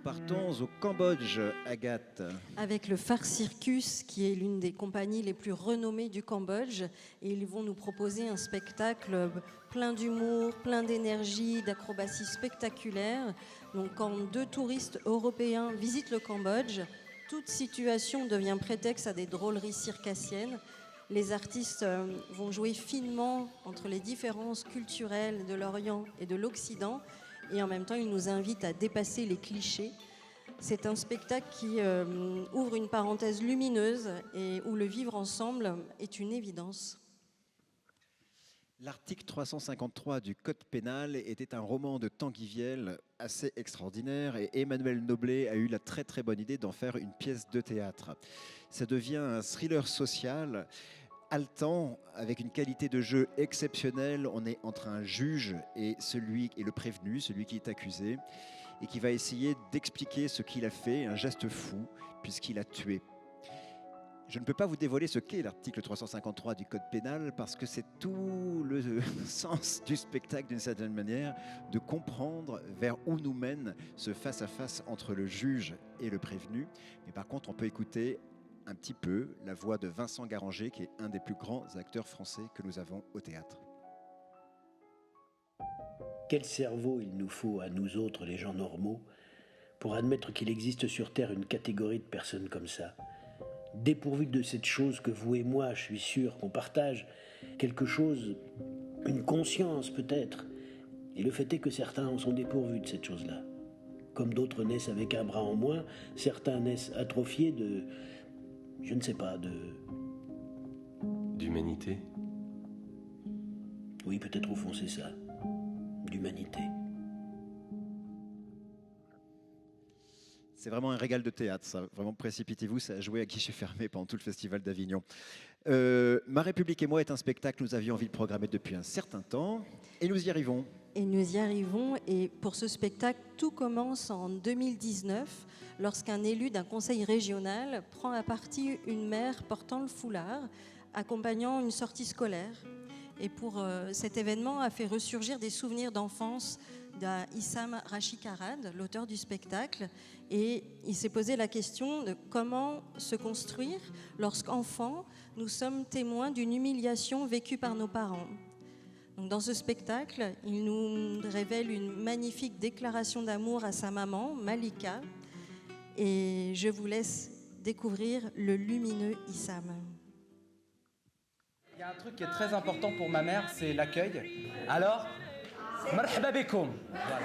Partons au Cambodge, Agathe. Avec le Phare Circus, qui est l'une des compagnies les plus renommées du Cambodge. Et ils vont nous proposer un spectacle plein d'humour, plein d'énergie, d'acrobatie spectaculaire. Donc quand 2 touristes européens visitent le Cambodge, toute situation devient prétexte à des drôleries circassiennes. Les artistes vont jouer finement entre les différences culturelles de l'Orient et de l'Occident. Et en même temps, il nous invite à dépasser les clichés. C'est un spectacle qui ouvre une parenthèse lumineuse et où le vivre ensemble est une évidence. L'article 353 du Code pénal était un roman de Tanguy Viel assez extraordinaire, et Emmanuel Noblet a eu la très très bonne idée d'en faire une pièce de théâtre. Ça devient un thriller social haletant, avec une qualité de jeu exceptionnelle. On est entre un juge et le prévenu, celui qui est accusé, et qui va essayer d'expliquer ce qu'il a fait, un geste fou, puisqu'il a tué. Je ne peux pas vous dévoiler ce qu'est l'article 353 du Code pénal, parce que c'est tout le sens du spectacle, d'une certaine manière, de comprendre vers où nous mène ce face-à-face entre le juge et le prévenu. Mais par contre, on peut écouter un petit peu la voix de Vincent Garanger, qui est un des plus grands acteurs français que nous avons au théâtre. Quel cerveau il nous faut à nous autres, les gens normaux, pour admettre qu'il existe sur Terre une catégorie de personnes comme ça, dépourvues de cette chose que vous et moi, je suis sûr qu'on partage, quelque chose, une conscience peut-être. Et le fait est que certains en sont dépourvus de cette chose-là. Comme d'autres naissent avec un bras en moins, certains naissent atrophiés de... je ne sais pas, d'humanité. Oui, peut-être au fond c'est ça, d'humanité. C'est vraiment un régal de théâtre, ça. Vraiment, précipitez-vous, ça a joué à guichet fermé pendant tout le Festival d'Avignon. Ma République et moi est un spectacle que nous avions envie de programmer depuis un certain temps, et nous y arrivons. Et nous y arrivons, et pour ce spectacle, tout commence en 2019, lorsqu'un élu d'un conseil régional prend à partie une mère portant le foulard, accompagnant une sortie scolaire. Et pour cet événement a fait ressurgir des souvenirs d'enfance d'Issam Rachikarad, l'auteur du spectacle. Et il s'est posé la question de comment se construire lorsqu'enfant, nous sommes témoins d'une humiliation vécue par nos parents. Donc dans ce spectacle, il nous révèle une magnifique déclaration d'amour à sa maman, Malika. Et je vous laisse découvrir le lumineux Issam. Il y a un truc qui est très important pour ma mère, c'est l'accueil. Alors, marhaba bikoum. Voilà.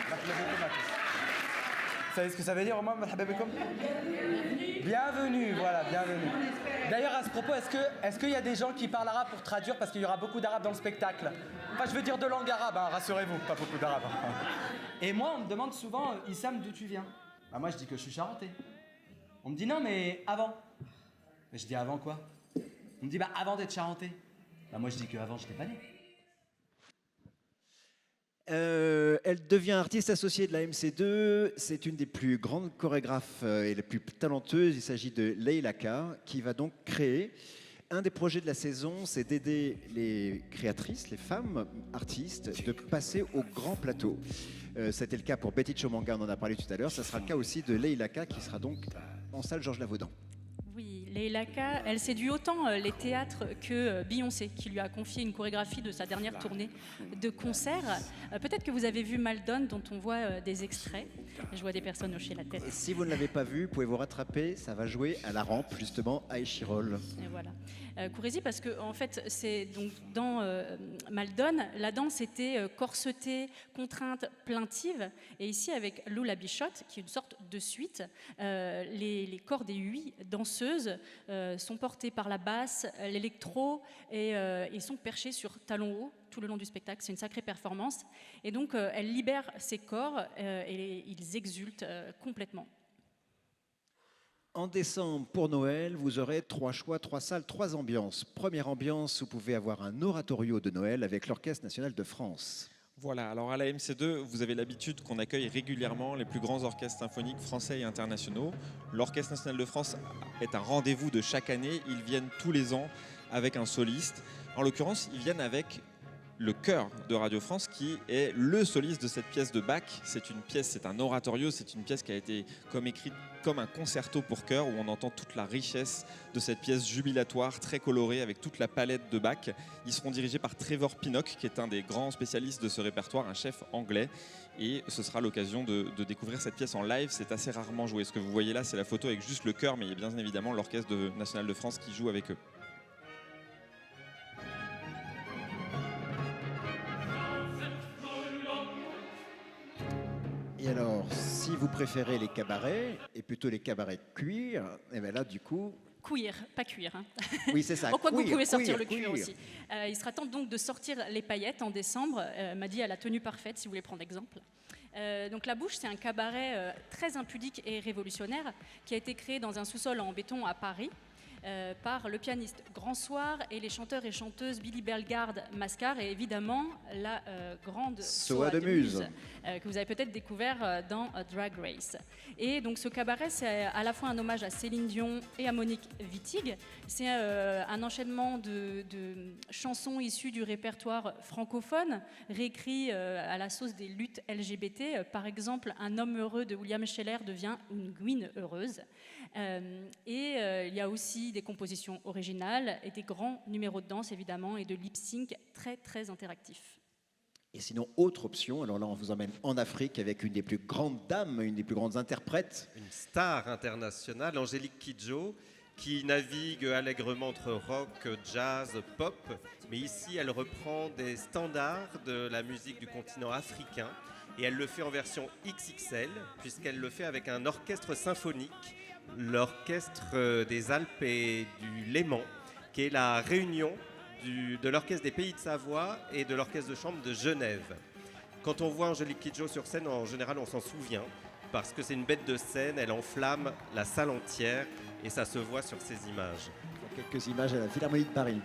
Marhaba bikoum à tous. Vous savez ce que ça veut dire au moins, marhaba bikoum? Bienvenue, voilà, bienvenue. D'ailleurs, à ce propos, est-ce qu'il y a des gens qui parlent arabe pour traduire, parce qu'il y aura beaucoup d'arabe dans le spectacle? Enfin, je veux dire de langue arabe, hein, rassurez-vous, pas beaucoup d'arabe. Et moi, on me demande souvent, Issam, d'où tu viens? Bah, moi, je dis que je suis charentais. On me dit non, mais avant. Mais je dis avant quoi? On me dit bah avant d'être charentais. Bah moi je dis qu'avant je n'étais pas né. Elle devient artiste associée de la MC2. C'est une des plus grandes chorégraphes et les plus talentueuses. Il s'agit de Leila K, qui va donc créer. Un des projets de la saison, c'est d'aider les créatrices, les femmes artistes, de passer au grand plateau. C'était le cas pour Betty Chomanga, on en a parlé tout à l'heure. Ça sera le cas aussi de Leila K, qui sera donc en salle Georges Lavaudan. Oui, Leila K, elle séduit autant les théâtres que Beyoncé, qui lui a confié une chorégraphie de sa dernière tournée de concert. Peut-être que vous avez vu Maldon, dont on voit des extraits. Je vois des personnes hocher la tête. Et si vous ne l'avez pas vu, pouvez vous rattraper. Ça va jouer à la rampe, justement, à Échirol. Et voilà. Courez-y, parce que en fait, c'est donc dans Maldon, la danse était corsetée, contrainte, plaintive. Et ici, avec Lula Bichotte, qui est une sorte de suite, les corps des 8 danseuses sont portés par la basse, l'électro, et ils sont perchés sur talons hauts, tout le long du spectacle. C'est une sacrée performance. Et donc, elle libère ses corps et ils exultent complètement. En décembre, pour Noël, vous aurez 3 choix, 3 salles, 3 ambiances. Première ambiance, vous pouvez avoir un oratorio de Noël avec l'Orchestre national de France. Voilà, alors à la MC2, vous avez l'habitude qu'on accueille régulièrement les plus grands orchestres symphoniques français et internationaux. L'Orchestre national de France est un rendez-vous de chaque année. Ils viennent tous les ans avec un soliste. En l'occurrence, ils viennent avec le chœur de Radio France qui est le soliste de cette pièce de Bach. C'est un oratorio, c'est une pièce qui a été écrite comme un concerto pour chœur où on entend toute la richesse de cette pièce jubilatoire, très colorée avec toute la palette de Bach. Ils seront dirigés par Trevor Pinnock qui est un des grands spécialistes de ce répertoire, un chef anglais. Et ce sera l'occasion de découvrir cette pièce en live. C'est assez rarement joué. Ce que vous voyez là, c'est la photo avec juste le chœur, mais il y a bien évidemment l'Orchestre national de France qui joue avec eux. Et alors, si vous préférez les cabarets, et plutôt les cabarets cuir, et bien là, du coup... Queer, pas cuir. Hein. Oui, c'est ça. Pourquoi vous pouvez sortir le queer cuir aussi. Il sera temps donc de sortir les paillettes en décembre. Madi a la tenue parfaite, si vous voulez prendre exemple. Donc La Bouche, c'est un cabaret très impudique et révolutionnaire qui a été créé dans un sous-sol en béton à Paris. Par le pianiste Grand Soir et les chanteurs et chanteuses Billy Bellegarde Mascar et évidemment la grande Soa de Muse que vous avez peut-être découvert dans Drag Race. Et donc ce cabaret, c'est à la fois un hommage à Céline Dion et à Monique Wittig. C'est un enchaînement de chansons issues du répertoire francophone, réécrit à la sauce des luttes LGBT. Par exemple, Un homme heureux de William Scheller devient une Gwyn heureuse. Il y a aussi des compositions originales et des grands numéros de danse évidemment et de lip-sync très très interactifs. Et sinon, autre option, alors là on vous emmène en Afrique avec une des plus grandes dames, une des plus grandes interprètes. Une star internationale, Angélique Kidjo, qui navigue allègrement entre rock, jazz, pop, mais ici elle reprend des standards de la musique du continent africain et elle le fait en version XXL puisqu'elle le fait avec un orchestre symphonique, l'Orchestre des Alpes et du Léman, qui est la réunion de l'Orchestre des Pays de Savoie et de l'Orchestre de chambre de Genève. Quand on voit Angélique Kidjo sur scène, en général, on s'en souvient, parce que c'est une bête de scène, elle enflamme la salle entière, et ça se voit sur ces images. Quelques images à la Philharmonie de Paris.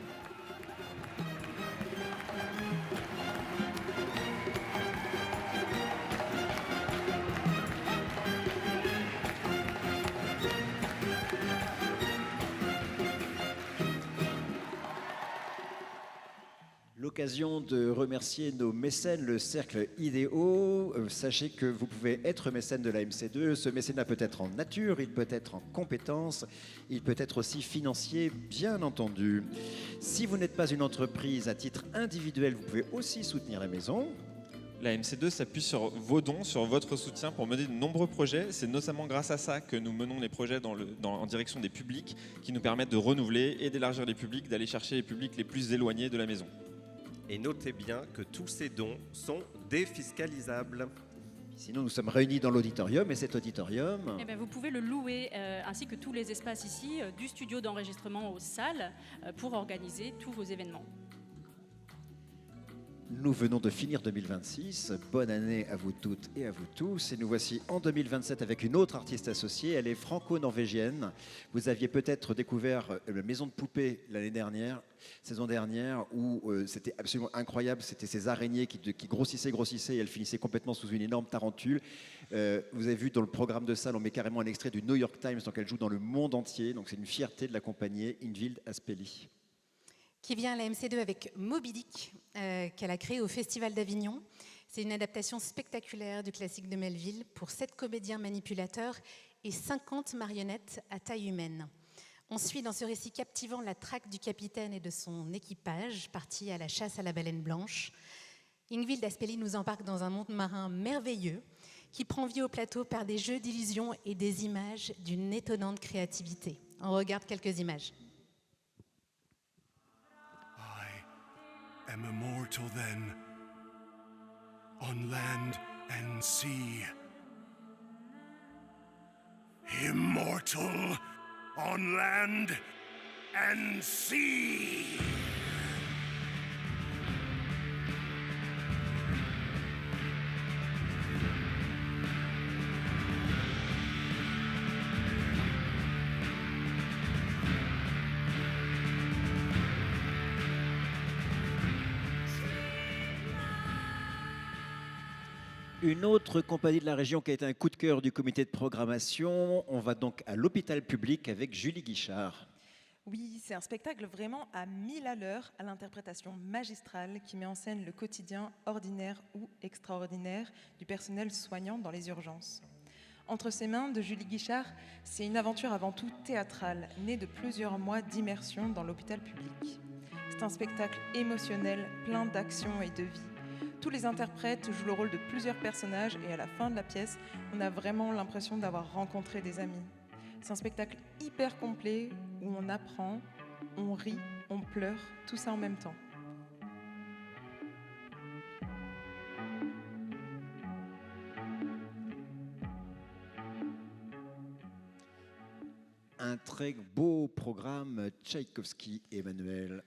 L'occasion de remercier nos mécènes, le Cercle Idéo. Sachez que vous pouvez être mécène de la MC2. Ce mécénat peut être en nature, il peut être en compétences, il peut être aussi financier, bien entendu. Si vous n'êtes pas une entreprise à titre individuel, vous pouvez aussi soutenir la maison. La MC2 s'appuie sur vos dons, sur votre soutien pour mener de nombreux projets. C'est notamment grâce à ça que nous menons les projets en direction des publics qui nous permettent de renouveler et d'élargir les publics, d'aller chercher les publics les plus éloignés de la maison. Et notez bien que tous ces dons sont défiscalisables. Sinon, nous sommes réunis dans l'auditorium et cet auditorium... vous pouvez le louer, ainsi que tous les espaces ici, du studio d'enregistrement aux salles, pour organiser tous vos événements. Nous venons de finir 2026. Bonne année à vous toutes et à vous tous. Et nous voici en 2027 avec une autre artiste associée. Elle est franco-norvégienne. Vous aviez peut-être découvert la Maison de Poupée l'année dernière, saison dernière, où c'était absolument incroyable. C'était ces araignées qui grossissaient et elles finissaient complètement sous une énorme tarentule. Vous avez vu dans le programme de salle, on met carrément un extrait du New York Times, donc elle joue dans le monde entier. Donc c'est une fierté de l'accompagner, Ingvild Aspeli. Qui vient à la MC2 avec Moby Dick, qu'elle a créé au Festival d'Avignon. C'est une adaptation spectaculaire du classique de Melville pour 7 comédiens manipulateurs et 50 marionnettes à taille humaine. On suit dans ce récit captivant la traque du capitaine et de son équipage, partis à la chasse à la baleine blanche. Ingvild Aspeli nous embarque dans un monde marin merveilleux qui prend vie au plateau par des jeux d'illusions et des images d'une étonnante créativité. On regarde quelques images. Am immortal then, on land and sea. Immortal on land and sea. Une autre compagnie de la région qui a été un coup de cœur du comité de programmation. On va donc à l'hôpital public avec Julie Guichard. Oui, c'est un spectacle vraiment à 1000 à l'heure, à l'interprétation magistrale qui met en scène le quotidien ordinaire ou extraordinaire du personnel soignant dans les urgences. Entre ses mains de Julie Guichard, c'est une aventure avant tout théâtrale, née de plusieurs mois d'immersion dans l'hôpital public. C'est un spectacle émotionnel, plein d'action et de vie. Tous les interprètes jouent le rôle de plusieurs personnages et à la fin de la pièce, on a vraiment l'impression d'avoir rencontré des amis. C'est un spectacle hyper complet où on apprend, on rit, on pleure, tout ça en même temps. Un très beau programme, Tchaïkovski, Emmanuel.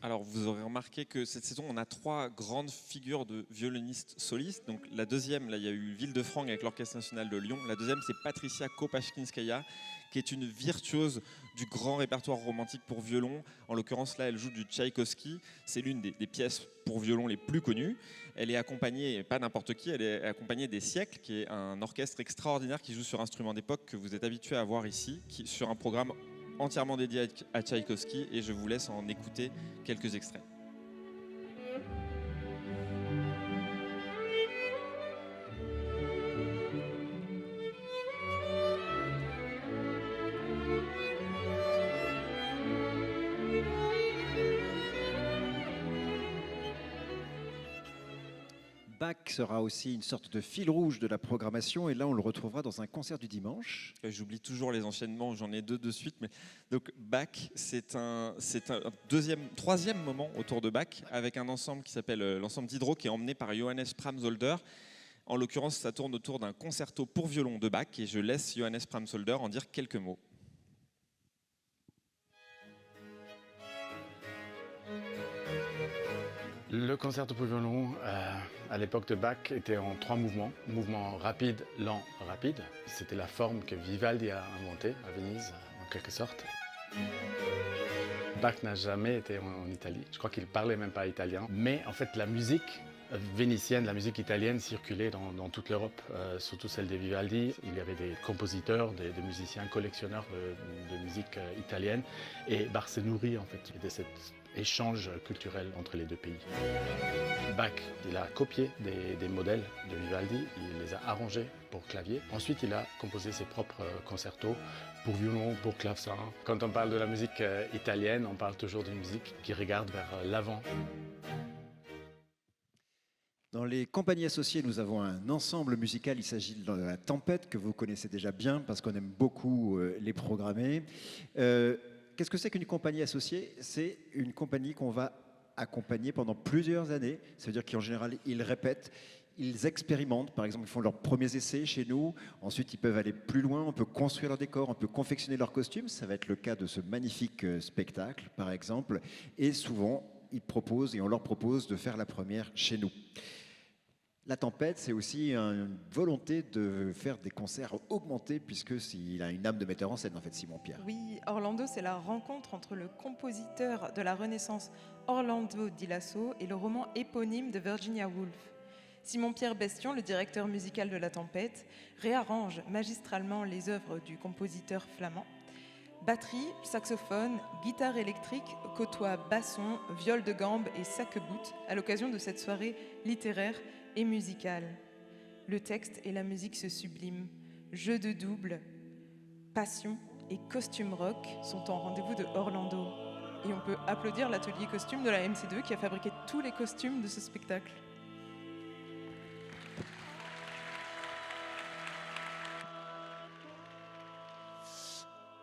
Alors, vous aurez remarqué que cette saison, on a 3 grandes figures de violonistes solistes. Donc, la deuxième, là, il y a eu Ville-de-Franck avec l'Orchestre National de Lyon. La deuxième, c'est Patricia Kopachkinskaya, qui est une virtuose du grand répertoire romantique pour violon. En l'occurrence, là, elle joue du Tchaïkovski. C'est l'une des pièces pour violon les plus connues. Elle est accompagnée, pas n'importe qui, elle est accompagnée des Siècles, qui est un orchestre extraordinaire qui joue sur instruments d'époque que vous êtes habitués à voir ici, sur un programme entièrement dédié à Tchaïkovski, et je vous laisse en écouter quelques extraits. Bach sera aussi une sorte de fil rouge de la programmation, et là on le retrouvera dans un concert du dimanche. J'oublie toujours les enchaînements, j'en ai 2 de suite. Mais donc Bach, c'est un troisième moment autour de Bach, avec un ensemble qui s'appelle l'ensemble Diderot, qui est emmené par Johannes Pramsolder. En l'occurrence, ça tourne autour d'un concerto pour violon de Bach, et je laisse Johannes Pramsolder en dire quelques mots. Le concerto pour violon, à l'époque de Bach, était en 3 mouvements. Mouvement rapide, lent, rapide. C'était la forme que Vivaldi a inventée à Venise, en quelque sorte. Bach n'a jamais été en Italie. Je crois qu'il parlait même pas italien. Mais en fait, la musique vénitienne, la musique italienne circulait dans toute l'Europe, surtout celle de Vivaldi. Il y avait des compositeurs, des musiciens collectionneurs de musique italienne. Et Bach s'est nourri en fait de cet échange culturel entre les 2 pays. Bach, il a copié des modèles de Vivaldi, il les a arrangés pour clavier. Ensuite, il a composé ses propres concertos pour violon, pour clavecin. Quand on parle de la musique italienne, on parle toujours d'une musique qui regarde vers l'avant. Dans les compagnies associées, nous avons un ensemble musical. Il s'agit de La Tempête, que vous connaissez déjà bien parce qu'on aime beaucoup les programmer. Qu'est-ce que c'est qu'une compagnie associée? C'est une compagnie qu'on va accompagner pendant plusieurs années. Ça veut dire qu'en général, ils répètent, ils expérimentent. Par exemple, ils font leurs premiers essais chez nous. Ensuite, ils peuvent aller plus loin. On peut construire leur décor, on peut confectionner leurs costumes. Ça va être le cas de ce magnifique spectacle, par exemple. Et souvent, ils proposent et on leur propose de faire la première chez nous. La Tempête, c'est aussi une volonté de faire des concerts augmentés, puisqu'il a une âme de metteur en scène, en fait, Simon-Pierre. Oui, Orlando, c'est la rencontre entre le compositeur de la Renaissance Orlando Di Lasso et le roman éponyme de Virginia Woolf. Simon-Pierre Bestion, le directeur musical de La Tempête, réarrange magistralement les œuvres du compositeur flamand. Batterie, saxophone, guitare électrique côtoient basson, viol de gambe et sac-bout à l'occasion de cette soirée littéraire et musicale. Le texte et la musique se subliment. Jeu de double, passion et costume rock sont en rendez-vous de Orlando. Et on peut applaudir l'atelier costume de la MC2 qui a fabriqué tous les costumes de ce spectacle.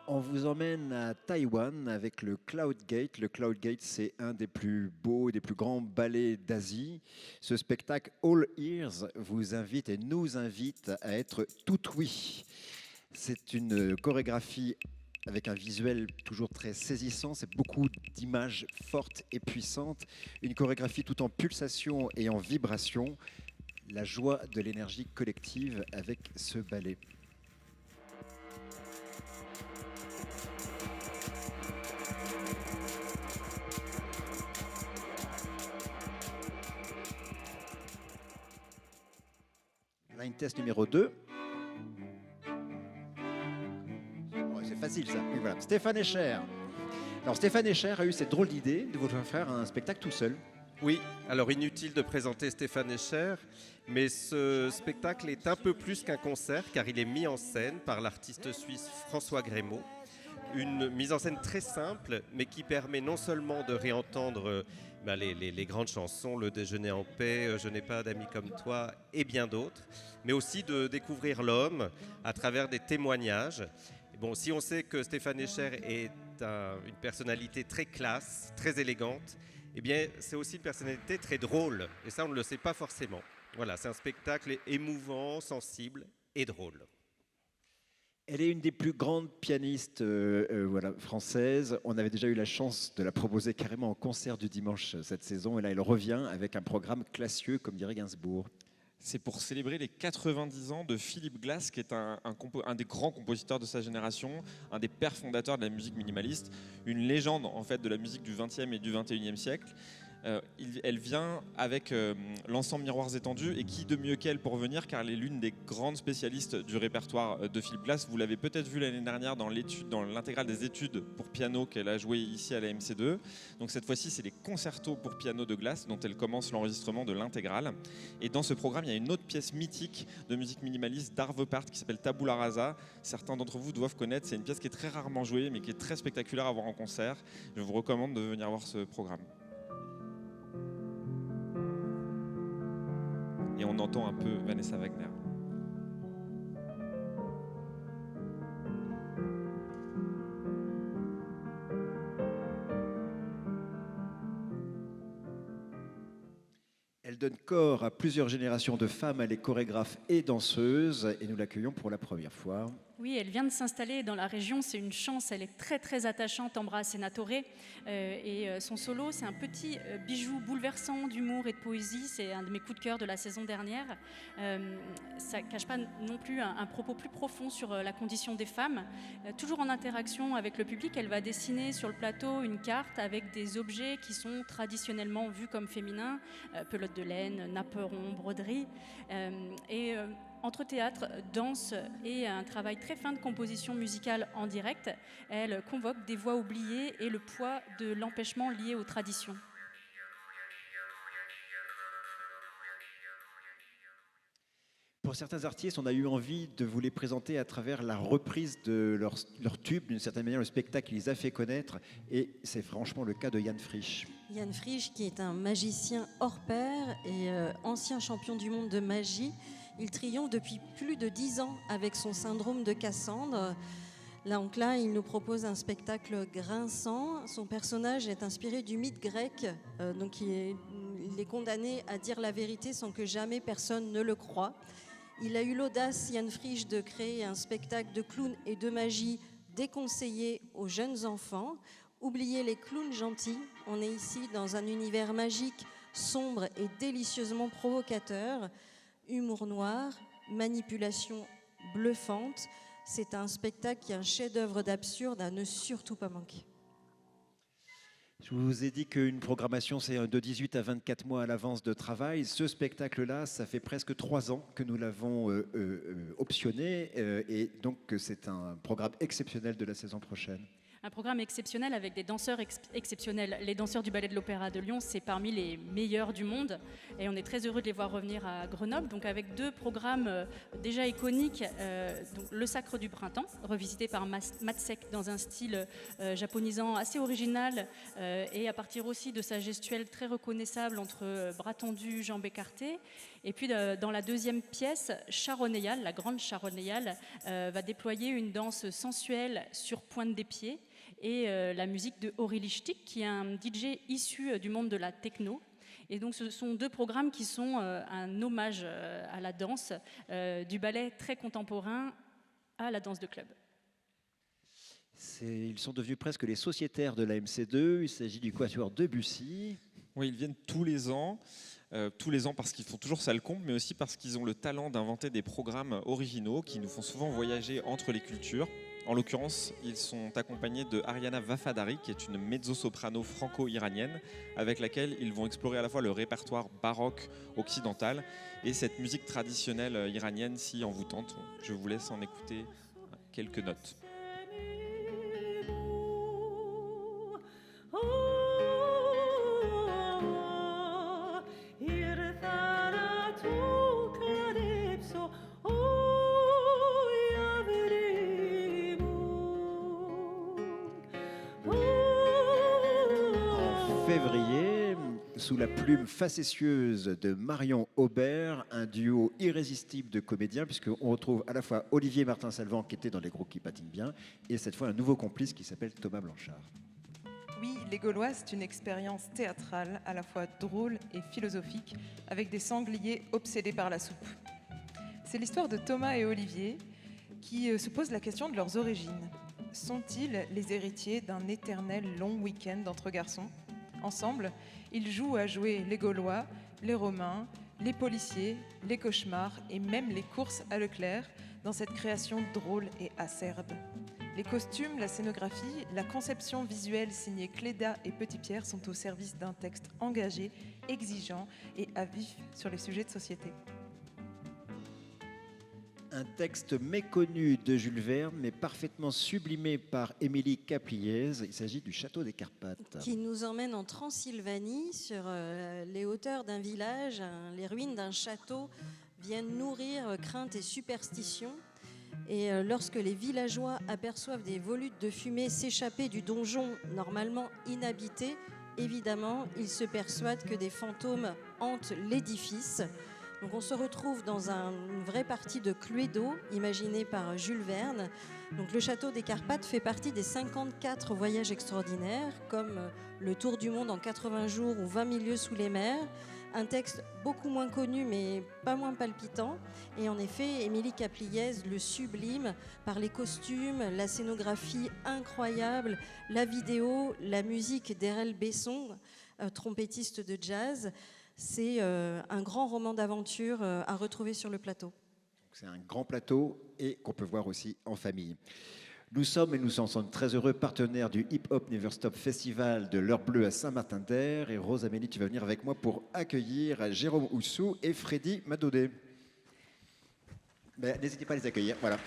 On vous emmène à Taïwan avec le Cloud Gate. Le Cloud Gate, c'est un des plus beaux et des plus grands ballets d'Asie. Ce spectacle All Ears vous invite et nous invite à être tout oui. C'est une chorégraphie avec un visuel toujours très saisissant. C'est beaucoup d'images fortes et puissantes. Une chorégraphie tout en pulsation et en vibration. La joie de l'énergie collective avec ce ballet. Blind test numéro 2. Ouais, c'est facile ça. Oui, voilà. Stéphane Escher. Alors Stéphane Escher a eu cette drôle d'idée de vouloir faire un spectacle tout seul. Oui, alors inutile de présenter Stéphane Escher, mais ce spectacle est un peu plus qu'un concert car il est mis en scène par l'artiste suisse François Grémaud. Une mise en scène très simple, mais qui permet non seulement de réentendre les grandes chansons, Le déjeuner en paix, Je n'ai pas d'amis comme toi et bien d'autres, mais aussi de découvrir l'homme à travers des témoignages. Bon, si on sait que Stéphane Escher est une personnalité très classe, très élégante, eh bien, c'est aussi une personnalité très drôle. Et ça, on ne le sait pas forcément. Voilà, c'est un spectacle émouvant, sensible et drôle. Elle est une des plus grandes pianistes françaises. On avait déjà eu la chance de la proposer carrément en concert du dimanche cette saison. Et là, elle revient avec un programme classieux, comme dirait Gainsbourg. C'est pour célébrer les 90 ans de Philip Glass, qui est un des grands compositeurs de sa génération, un des pères fondateurs de la musique minimaliste, une légende en fait de la musique du XXe et du XXIe siècle. Elle vient avec l'ensemble Miroirs étendus, et qui de mieux qu'elle pour venir, car elle est l'une des grandes spécialistes du répertoire de Philip Glass. Vous l'avez peut-être vu l'année dernière dans l'intégrale des études pour piano qu'elle a joué ici à la MC2. Donc cette fois-ci, c'est les concertos pour piano de Glass dont elle commence l'enregistrement de l'intégrale. Et dans ce programme, il y a une autre pièce mythique de musique minimaliste d'Arvo Pärt qui s'appelle Tabula Rasa. Certains d'entre vous doivent connaître. C'est une pièce qui est très rarement jouée, mais qui est très spectaculaire à voir en concert. Je vous recommande de venir voir ce programme. Et on entend un peu Vanessa Wagner. Elle donne corps à plusieurs générations de femmes, elle est chorégraphe et danseuse, et nous l'accueillons pour la première fois. Oui, elle vient de s'installer dans la région, c'est une chance, elle est très très attachante, Ambra Senatore, et son solo, c'est un petit bijou bouleversant d'humour et de poésie, c'est un de mes coups de cœur de la saison dernière. Ça ne cache pas non plus un propos plus profond sur la condition des femmes. Toujours en interaction avec le public, elle va dessiner sur le plateau une carte avec des objets qui sont traditionnellement vus comme féminins, pelote de laine, napperon, broderie, entre théâtre, danse et un travail très fin de composition musicale en direct, elle convoque des voix oubliées et le poids de l'empêchement lié aux traditions. Pour certains artistes, on a eu envie de vous les présenter à travers la reprise de leur tube. D'une certaine manière, le spectacle les a fait connaître, et c'est franchement le cas de Jan Frisch. Jan Frisch, qui est un magicien hors pair et ancien champion du monde de magie. Il triomphe depuis plus de 10 ans avec son syndrome de Cassandre. Là, il nous propose un spectacle grinçant. Son personnage est inspiré du mythe grec, donc il est condamné à dire la vérité sans que jamais personne ne le croie. Il a eu l'audace, Jan Frisch, de créer un spectacle de clowns et de magie déconseillé aux jeunes enfants. Oubliez les clowns gentils, on est ici dans un univers magique, sombre et délicieusement provocateur. Humour noir, manipulation bluffante. C'est un spectacle qui est un chef-d'œuvre d'absurde à ne surtout pas manquer. Je vous ai dit qu'une programmation, c'est de 18 à 24 mois à l'avance de travail. Ce spectacle-là, ça fait presque 3 ans que nous l'avons optionné, et donc c'est un programme exceptionnel de la saison prochaine. Un programme exceptionnel avec des danseurs exceptionnels. Les danseurs du Ballet de l'Opéra de Lyon, c'est parmi les meilleurs du monde. Et on est très heureux de les voir revenir à Grenoble. Donc avec 2 programmes déjà iconiques. Donc Le Sacre du Printemps, revisité par Matsek dans un style japonisant assez original. Et à partir aussi de sa gestuelle très reconnaissable entre bras tendus, jambes écartées. Et puis dans la deuxième pièce, Sharon Eyal, la grande Sharon Eyal, va déployer une danse sensuelle sur pointe des pieds. Et la musique de Aurélie Stick, qui est un DJ issu du monde de la techno. Et donc ce sont 2 programmes qui sont un hommage à la danse, du ballet très contemporain à la danse de club. Ils sont devenus presque les sociétaires de la MC2, il s'agit du Quatuor Debussy. Oui, ils viennent tous les ans parce qu'ils font toujours Salcombe, mais aussi parce qu'ils ont le talent d'inventer des programmes originaux qui nous font souvent voyager entre les cultures. En l'occurrence, ils sont accompagnés de Ariana Vafadari, qui est une mezzo-soprano franco-iranienne, avec laquelle ils vont explorer à la fois le répertoire baroque occidental et cette musique traditionnelle iranienne, si en vous tente. Je vous laisse en écouter quelques notes. Février, sous la plume facétieuse de Marion Aubert, un duo irrésistible de comédiens, puisqu'on retrouve à la fois Olivier Martin-Salvant, qui était dans les groupes qui patinent bien, et cette fois un nouveau complice qui s'appelle Thomas Blanchard. Oui, Les Gaulois, c'est une expérience théâtrale à la fois drôle et philosophique, avec des sangliers obsédés par la soupe. C'est l'histoire de Thomas et Olivier qui se posent la question de leurs origines. Sont-ils les héritiers d'un éternel long week-end entre garçons ? Ensemble, ils jouent à jouer les Gaulois, les Romains, les policiers, les cauchemars et même les courses à Leclerc dans cette création drôle et acerbe. Les costumes, la scénographie, la conception visuelle signée Cléda et Petit Pierre sont au service d'un texte engagé, exigeant et à vif sur les sujets de société. Un texte méconnu de Jules Verne, mais parfaitement sublimé par Émilie Capliez. Il s'agit du Château des Carpates. Qui nous emmène en Transylvanie, sur les hauteurs d'un village. Les ruines d'un château viennent nourrir craintes et superstitions. Et lorsque les villageois aperçoivent des volutes de fumée s'échapper du donjon normalement inhabité, évidemment, ils se persuadent que des fantômes hantent l'édifice. Donc on se retrouve dans une vraie partie de Cluedo, imaginée par Jules Verne. Donc le château des Carpates fait partie des 54 voyages extraordinaires, comme le Tour du monde en 80 jours ou 20 milieux sous les mers. Un texte beaucoup moins connu, mais pas moins palpitant. Et en effet, Émilie Capliez le sublime par les costumes, la scénographie incroyable, la vidéo, la musique d'Erel Besson, trompettiste de jazz. C'est un grand roman d'aventure à retrouver sur le plateau. C'est un grand plateau et qu'on peut voir aussi en famille. Nous sommes et nous en sommes très heureux partenaires du Hip Hop Never Stop Festival de l'Heure Bleue à Saint-Martin-d'Air. Et Rose Amélie, tu vas venir avec moi pour accueillir Jérôme Houssou et Freddy Madaudet. Ben, n'hésitez pas à les accueillir, voilà.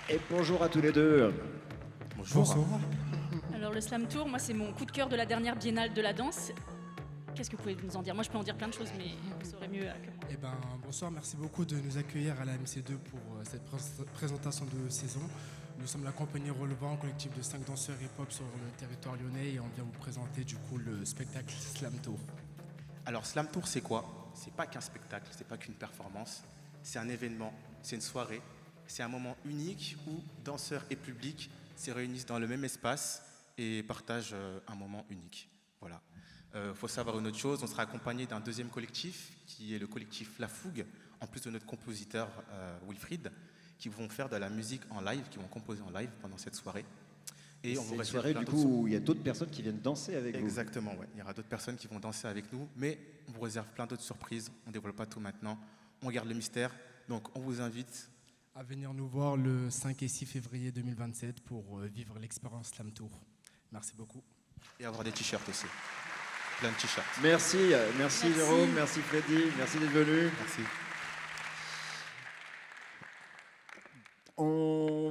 Et bonjour à tous les deux. Bonjour. Alors le Slam Tour, moi c'est mon coup de cœur de la dernière biennale de la danse. Qu'est-ce que vous pouvez nous en dire ? Moi je peux en dire plein de choses, mais vous saurez mieux que moi. Bonsoir, merci beaucoup de nous accueillir à la MC2 pour cette présentation de saison. Nous sommes la compagnie Relevant, collectif de 5 danseurs hip-hop sur le territoire lyonnais, et on vient vous présenter du coup le spectacle Slam Tour. Alors Slam Tour c'est quoi ? C'est pas qu'un spectacle, c'est pas qu'une performance, c'est un événement, c'est une soirée. C'est un moment unique où danseurs et public se réunissent dans le même espace et partagent un moment unique. Voilà. Faut savoir une autre chose, on sera accompagné d'un deuxième collectif qui est le collectif La Fougue, en plus de notre compositeur Wilfried, qui vont faire de la musique en live, qui vont composer en live pendant cette soirée. Et on vous réserve une soirée du coup où il y a d'autres personnes qui viennent danser avec vous. Exactement, ouais. Il y aura d'autres personnes qui vont danser avec nous, mais on vous réserve plein d'autres surprises. On ne dévoile pas tout maintenant, on garde le mystère. Donc on vous invite à venir nous voir le 5 et 6 février 2027 pour vivre l'expérience Slam Tour. Merci beaucoup. Et avoir des t-shirts aussi. Plein de t-shirts. Merci Jérôme, merci Freddy, merci d'être venu. Merci.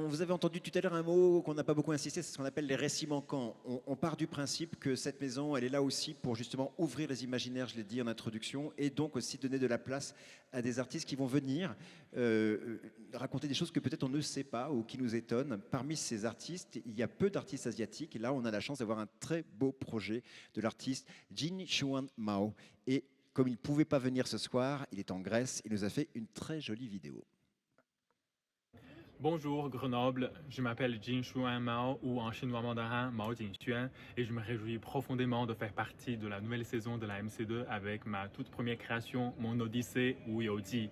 Vous avez entendu tout à l'heure un mot qu'on n'a pas beaucoup insisté, c'est ce qu'on appelle les récits manquants. On part du principe que cette maison, elle est là aussi pour justement ouvrir les imaginaires, je l'ai dit en introduction, et donc aussi donner de la place à des artistes qui vont venir raconter des choses que peut-être on ne sait pas ou qui nous étonnent. Parmi ces artistes, il y a peu d'artistes asiatiques, et là on a la chance d'avoir un très beau projet de l'artiste Jin Chuan Mao. Et comme il ne pouvait pas venir ce soir, il est en Grèce, il nous a fait une très jolie vidéo. Bonjour Grenoble, je m'appelle Jin Chuan Mao ou en chinois mandarin Mao Jingxuan et je me réjouis profondément de faire partie de la nouvelle saison de la MC2 avec ma toute première création, mon Odyssée Wu Youji.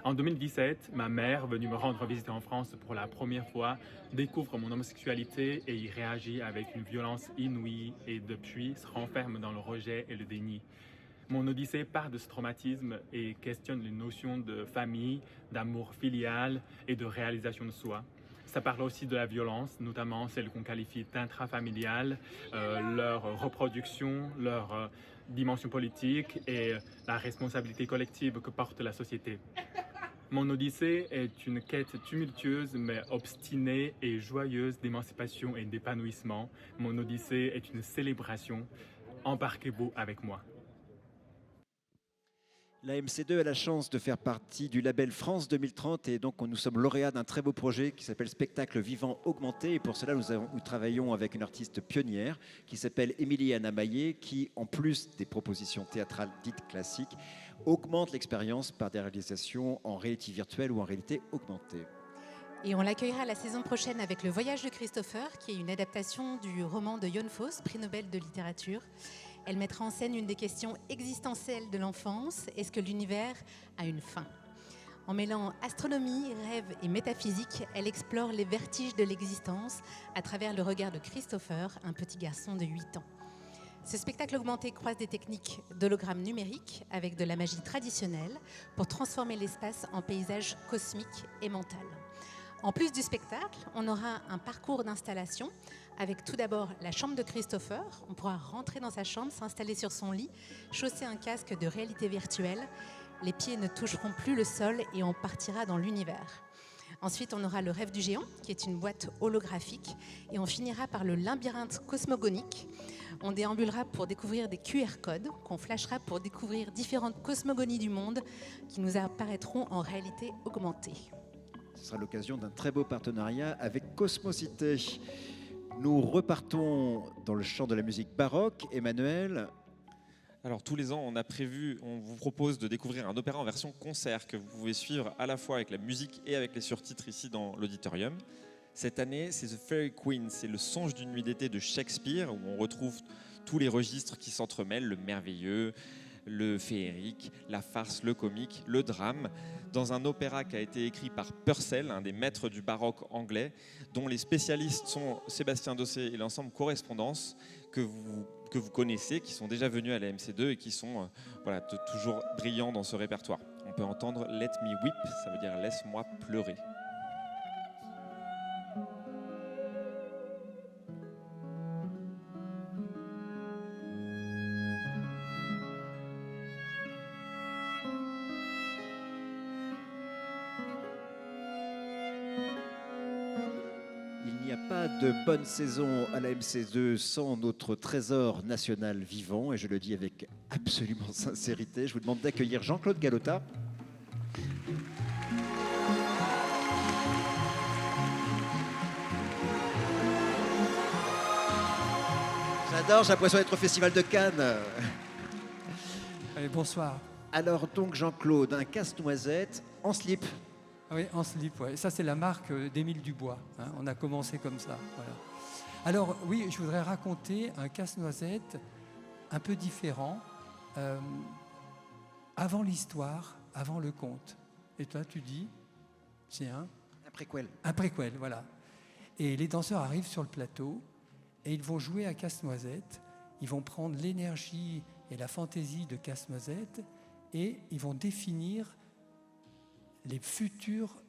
En 2017, ma mère, venue me rendre visite en France pour la première fois, découvre mon homosexualité et y réagit avec une violence inouïe et depuis se renferme dans le rejet et le déni. Mon Odyssée part de ce traumatisme et questionne les notions de famille, d'amour filial et de réalisation de soi. Ça parle aussi de la violence, notamment celle qu'on qualifie d'intrafamiliale, leur reproduction, leur dimension politique et la responsabilité collective que porte la société. Mon Odyssée est une quête tumultueuse mais obstinée et joyeuse d'émancipation et d'épanouissement. Mon Odyssée est une célébration. Embarquez-vous avec moi. La MC2 a la chance de faire partie du label France 2030 et donc nous sommes lauréats d'un très beau projet qui s'appelle Spectacle Vivant Augmenté. Et pour cela, nous travaillons avec une artiste pionnière qui s'appelle Émilie Anamaillé qui, en plus des propositions théâtrales dites classiques, augmente l'expérience par des réalisations en réalité virtuelle ou en réalité augmentée. Et on l'accueillera la saison prochaine avec Le Voyage de Christopher, qui est une adaptation du roman de Jon Fosse, prix Nobel de littérature. Elle mettra en scène une des questions existentielles de l'enfance. Est-ce que l'univers a une fin ? En mêlant astronomie, rêve et métaphysique, elle explore les vertiges de l'existence à travers le regard de Christopher, un petit garçon de 8 ans. Ce spectacle augmenté croise des techniques d'hologramme numérique avec de la magie traditionnelle pour transformer l'espace en paysage cosmique et mental. En plus du spectacle, on aura un parcours d'installation avec tout d'abord la chambre de Christopher. On pourra rentrer dans sa chambre, s'installer sur son lit, chausser un casque de réalité virtuelle. Les pieds ne toucheront plus le sol et on partira dans l'univers. Ensuite, on aura le rêve du géant, qui est une boîte holographique. Et on finira par le labyrinthe cosmogonique. On déambulera pour découvrir des QR codes qu'on flashera pour découvrir différentes cosmogonies du monde qui nous apparaîtront en réalité augmentée. Ce sera l'occasion d'un très beau partenariat avec Cosmocité. Nous repartons dans le champ de la musique baroque. Emmanuel. Alors tous les ans, on vous propose de découvrir un opéra en version concert que vous pouvez suivre à la fois avec la musique et avec les surtitres ici dans l'auditorium. Cette année, c'est The Fairy Queen, c'est le songe d'une nuit d'été de Shakespeare où on retrouve tous les registres qui s'entremêlent, le merveilleux, le féerique, la farce, le comique, le drame, dans un opéra qui a été écrit par Purcell, un des maîtres du baroque anglais, dont les spécialistes sont Sébastien Dossé et l'ensemble Correspondance, que vous connaissez, qui sont déjà venus à la MC2 et qui sont toujours brillants dans ce répertoire. On peut entendre Let Me Weep, ça veut dire laisse-moi pleurer. De bonne saison à la MC2 sans notre trésor national vivant, et je le dis avec absolument sincérité. Je vous demande d'accueillir Jean-Claude Galota. J'adore, j'ai l'impression d'être au Festival de Cannes. Allez, bonsoir. Alors donc Jean-Claude, un casse-noisette en slip. Oui, en slip, ouais. Ça c'est la marque d'Émile Dubois. Hein. On a commencé comme ça. Voilà. Alors oui, je voudrais raconter un casse-noisette un peu différent, avant l'histoire, avant le conte. Et toi, tu dis, c'est un préquel. Un préquel, voilà. Et les danseurs arrivent sur le plateau et ils vont jouer à casse-noisette. Ils vont prendre l'énergie et la fantaisie de casse-noisette et ils vont définir les futurs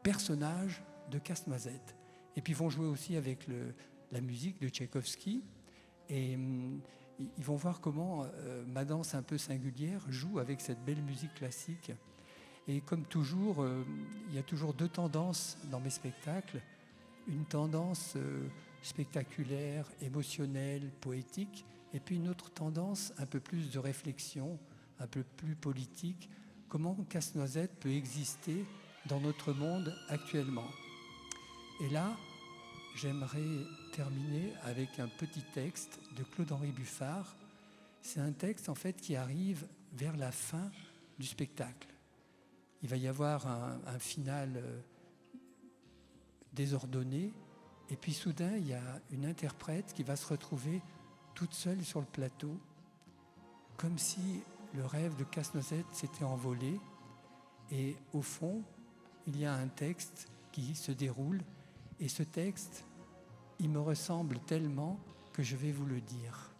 personnages de Casse-Noisette. Et puis ils vont jouer aussi avec la musique de Tchaïkovski. Et ils vont voir comment ma danse un peu singulière joue avec cette belle musique classique. Et comme toujours, il y a toujours deux tendances dans mes spectacles. Une tendance spectaculaire, émotionnelle, poétique. Et puis une autre tendance un peu plus de réflexion, un peu plus politique. Comment Casse-Noisette peut exister dans notre monde actuellement. Et là, j'aimerais terminer avec un petit texte de Claude-Henri Buffard. C'est un texte en fait qui arrive vers la fin du spectacle. Il va y avoir un final désordonné et puis soudain il y a une interprète qui va se retrouver toute seule sur le plateau, comme si le rêve de Casse-Noisette s'était envolé et au fond, il y a un texte qui se déroule et ce texte, il me ressemble tellement que je vais vous le dire.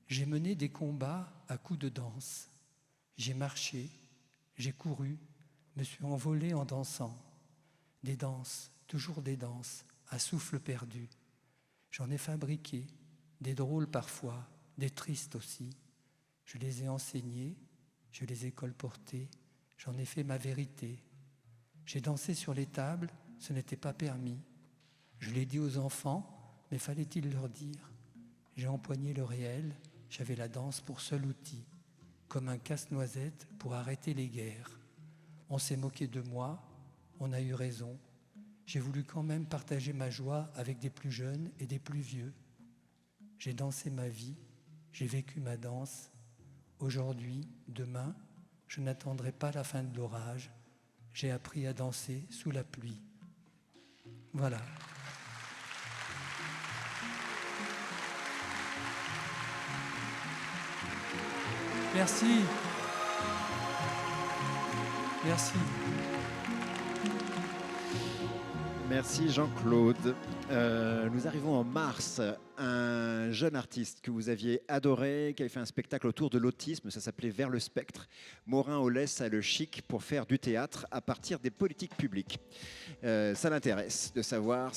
J'ai mené des combats à coups de danse. J'ai marché, j'ai couru, me suis envolé en dansant. Des danses, toujours des danses, à souffle perdu. J'en ai fabriqué, des drôles parfois, des tristes aussi. Je les ai enseignés, je les ai colportés, j'en ai fait ma vérité. J'ai dansé sur les tables, ce n'était pas permis. Je l'ai dit aux enfants, mais fallait-il leur dire? J'ai empoigné le réel, j'avais la danse pour seul outil, comme un casse-noisette pour arrêter les guerres. On s'est moqué de moi, on a eu raison. J'ai voulu quand même partager ma joie avec des plus jeunes et des plus vieux. J'ai dansé ma vie, j'ai vécu ma danse. Aujourd'hui, demain, je n'attendrai pas la fin de l'orage. J'ai appris à danser sous la pluie. Voilà. Merci. Merci. Merci Jean-Claude. Nous arrivons en mars. Un jeune artiste que vous aviez adoré, qui avait fait un spectacle autour de l'autisme, ça s'appelait Vers le spectre. Morin Aulès a le chic pour faire du théâtre à partir des politiques publiques. Ça l'intéresse de savoir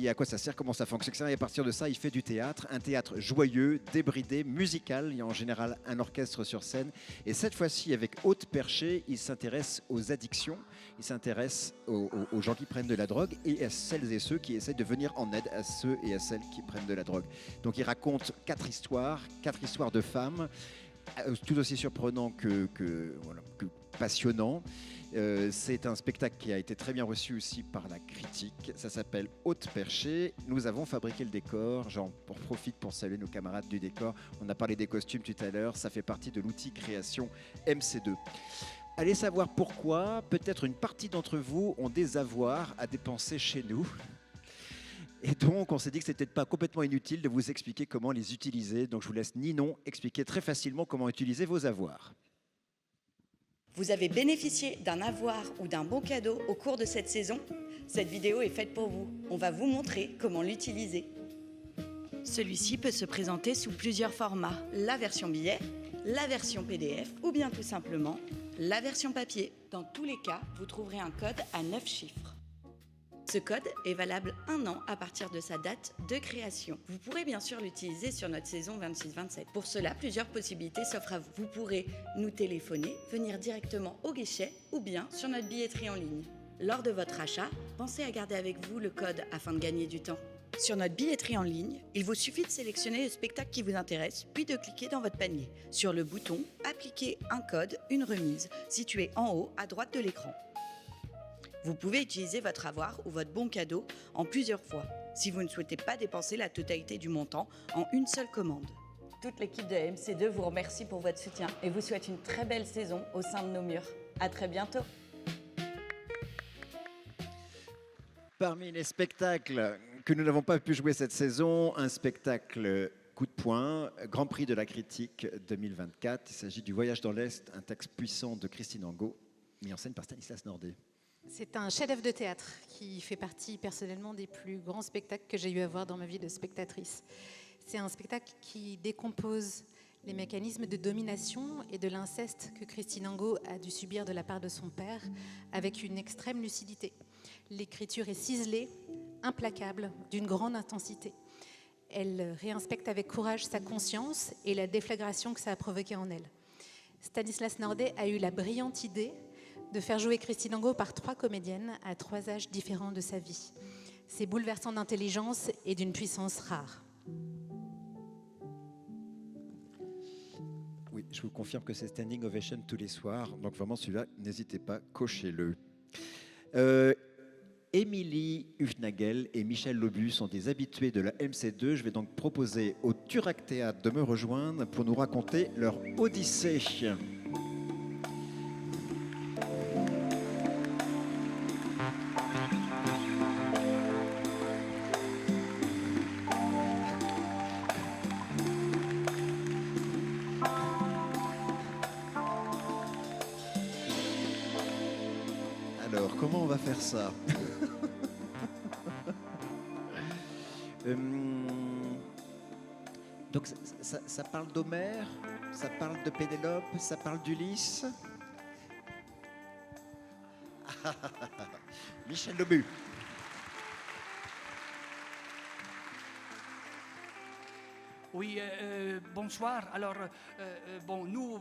à quoi ça sert, comment ça fonctionne. Et à partir de ça, il fait du théâtre, un théâtre joyeux, débridé, musical. Il y a en général un orchestre sur scène. Et cette fois-ci, avec Haute Perchée, il s'intéresse aux addictions. Il s'intéresse aux gens qui prennent de la drogue et à celles et ceux qui essaient de venir en aide à ceux et à celles qui prennent de la drogue. Donc il raconte 4 histoires de femmes, tout aussi surprenant que passionnant. C'est un spectacle qui a été très bien reçu aussi par la critique. Ça s'appelle Haute Perchée. Nous avons fabriqué le décor. J'en profite pour saluer nos camarades du décor. On a parlé des costumes tout à l'heure. Ça fait partie de l'outil création MC2. Allez savoir pourquoi. Peut-être une partie d'entre vous ont des avoirs à dépenser chez nous. Et donc, on s'est dit que c'était peut-être pas complètement inutile de vous expliquer comment les utiliser. Donc, je vous laisse Ninon expliquer très facilement comment utiliser vos avoirs. Vous avez bénéficié d'un avoir ou d'un bon cadeau au cours de cette saison? Cette vidéo est faite pour vous. On va vous montrer comment l'utiliser. Celui-ci peut se présenter sous plusieurs formats. La version billet, la version PDF ou bien tout simplement la version papier. Dans tous les cas, vous trouverez un code à 9 chiffres. Ce code est valable 1 an à partir de sa date de création. Vous pourrez bien sûr l'utiliser sur notre saison 26-27. Pour cela, plusieurs possibilités s'offrent à vous. Vous pourrez nous téléphoner, venir directement au guichet ou bien sur notre billetterie en ligne. Lors de votre achat, pensez à garder avec vous le code afin de gagner du temps. Sur notre billetterie en ligne, il vous suffit de sélectionner le spectacle qui vous intéresse, puis de cliquer dans votre panier. Sur le bouton « Appliquer un code, une remise » situé en haut à droite de l'écran. Vous pouvez utiliser votre avoir ou votre bon cadeau en plusieurs fois, si vous ne souhaitez pas dépenser la totalité du montant en une seule commande. Toute l'équipe de MC2 vous remercie pour votre soutien et vous souhaite une très belle saison au sein de nos murs. À très bientôt. Parmi les spectacles que nous n'avons pas pu jouer cette saison, un spectacle coup de poing, Grand Prix de la critique 2024. Il s'agit du Voyage dans l'Est, un texte puissant de Christine Angot, mis en scène par Stanislas Nordet. C'est un chef-d'œuvre de théâtre qui fait partie personnellement des plus grands spectacles que j'ai eu à voir dans ma vie de spectatrice. C'est un spectacle qui décompose les mécanismes de domination et de l'inceste que Christine Angot a dû subir de la part de son père avec une extrême lucidité. L'écriture est ciselée, implacable, d'une grande intensité. Elle réinspecte avec courage sa conscience et la déflagration que ça a provoqué en elle. Stanislas Nordet a eu la brillante idée de faire jouer Christine Angot par 3 comédiennes à 3 âges différents de sa vie. C'est bouleversant d'intelligence et d'une puissance rare. Oui, je vous confirme que c'est standing ovation tous les soirs. Donc vraiment celui-là, n'hésitez pas, cochez-le. Émilie Hufnagel et Michel Lobu sont des habitués de la MC2. Je vais donc proposer au Turac Théâtre de me rejoindre pour nous raconter leur odyssée. Alors, comment on va faire ça? Donc ça parle d'Homère, ça parle de Pénélope, ça parle d'Ulysse. Michel Lebu. Oui, bonsoir. Alors, nous,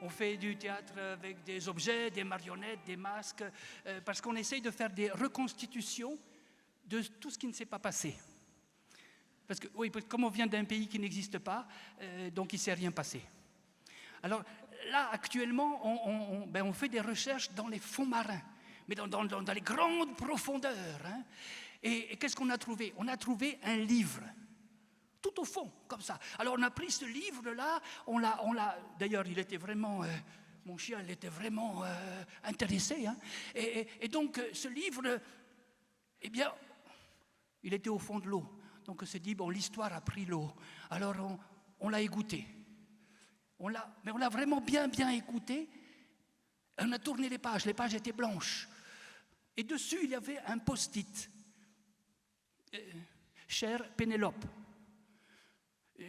on fait du théâtre avec des objets, des marionnettes, des masques, parce qu'on essaye de faire des reconstitutions de tout ce qui ne s'est pas passé. Parce que, oui, comme on vient d'un pays qui n'existe pas, donc il ne s'est rien passé. Alors là, actuellement, on fait des recherches dans les fonds marins, mais dans les grandes profondeurs. Hein. Et qu'est-ce qu'on a trouvé? On a trouvé un livre. Tout au fond, comme ça. Alors on a pris ce livre-là, on l'a. D'ailleurs, il était vraiment, mon chien, il était vraiment intéressé. Hein. Et donc, ce livre, eh bien, il était au fond de l'eau. Donc on s'est dit, bon, l'histoire a pris l'eau. Alors on l'a écouté. Mais on l'a vraiment bien écouté. On a tourné les pages étaient blanches. Et dessus, il y avait un post-it. Chère Pénélope.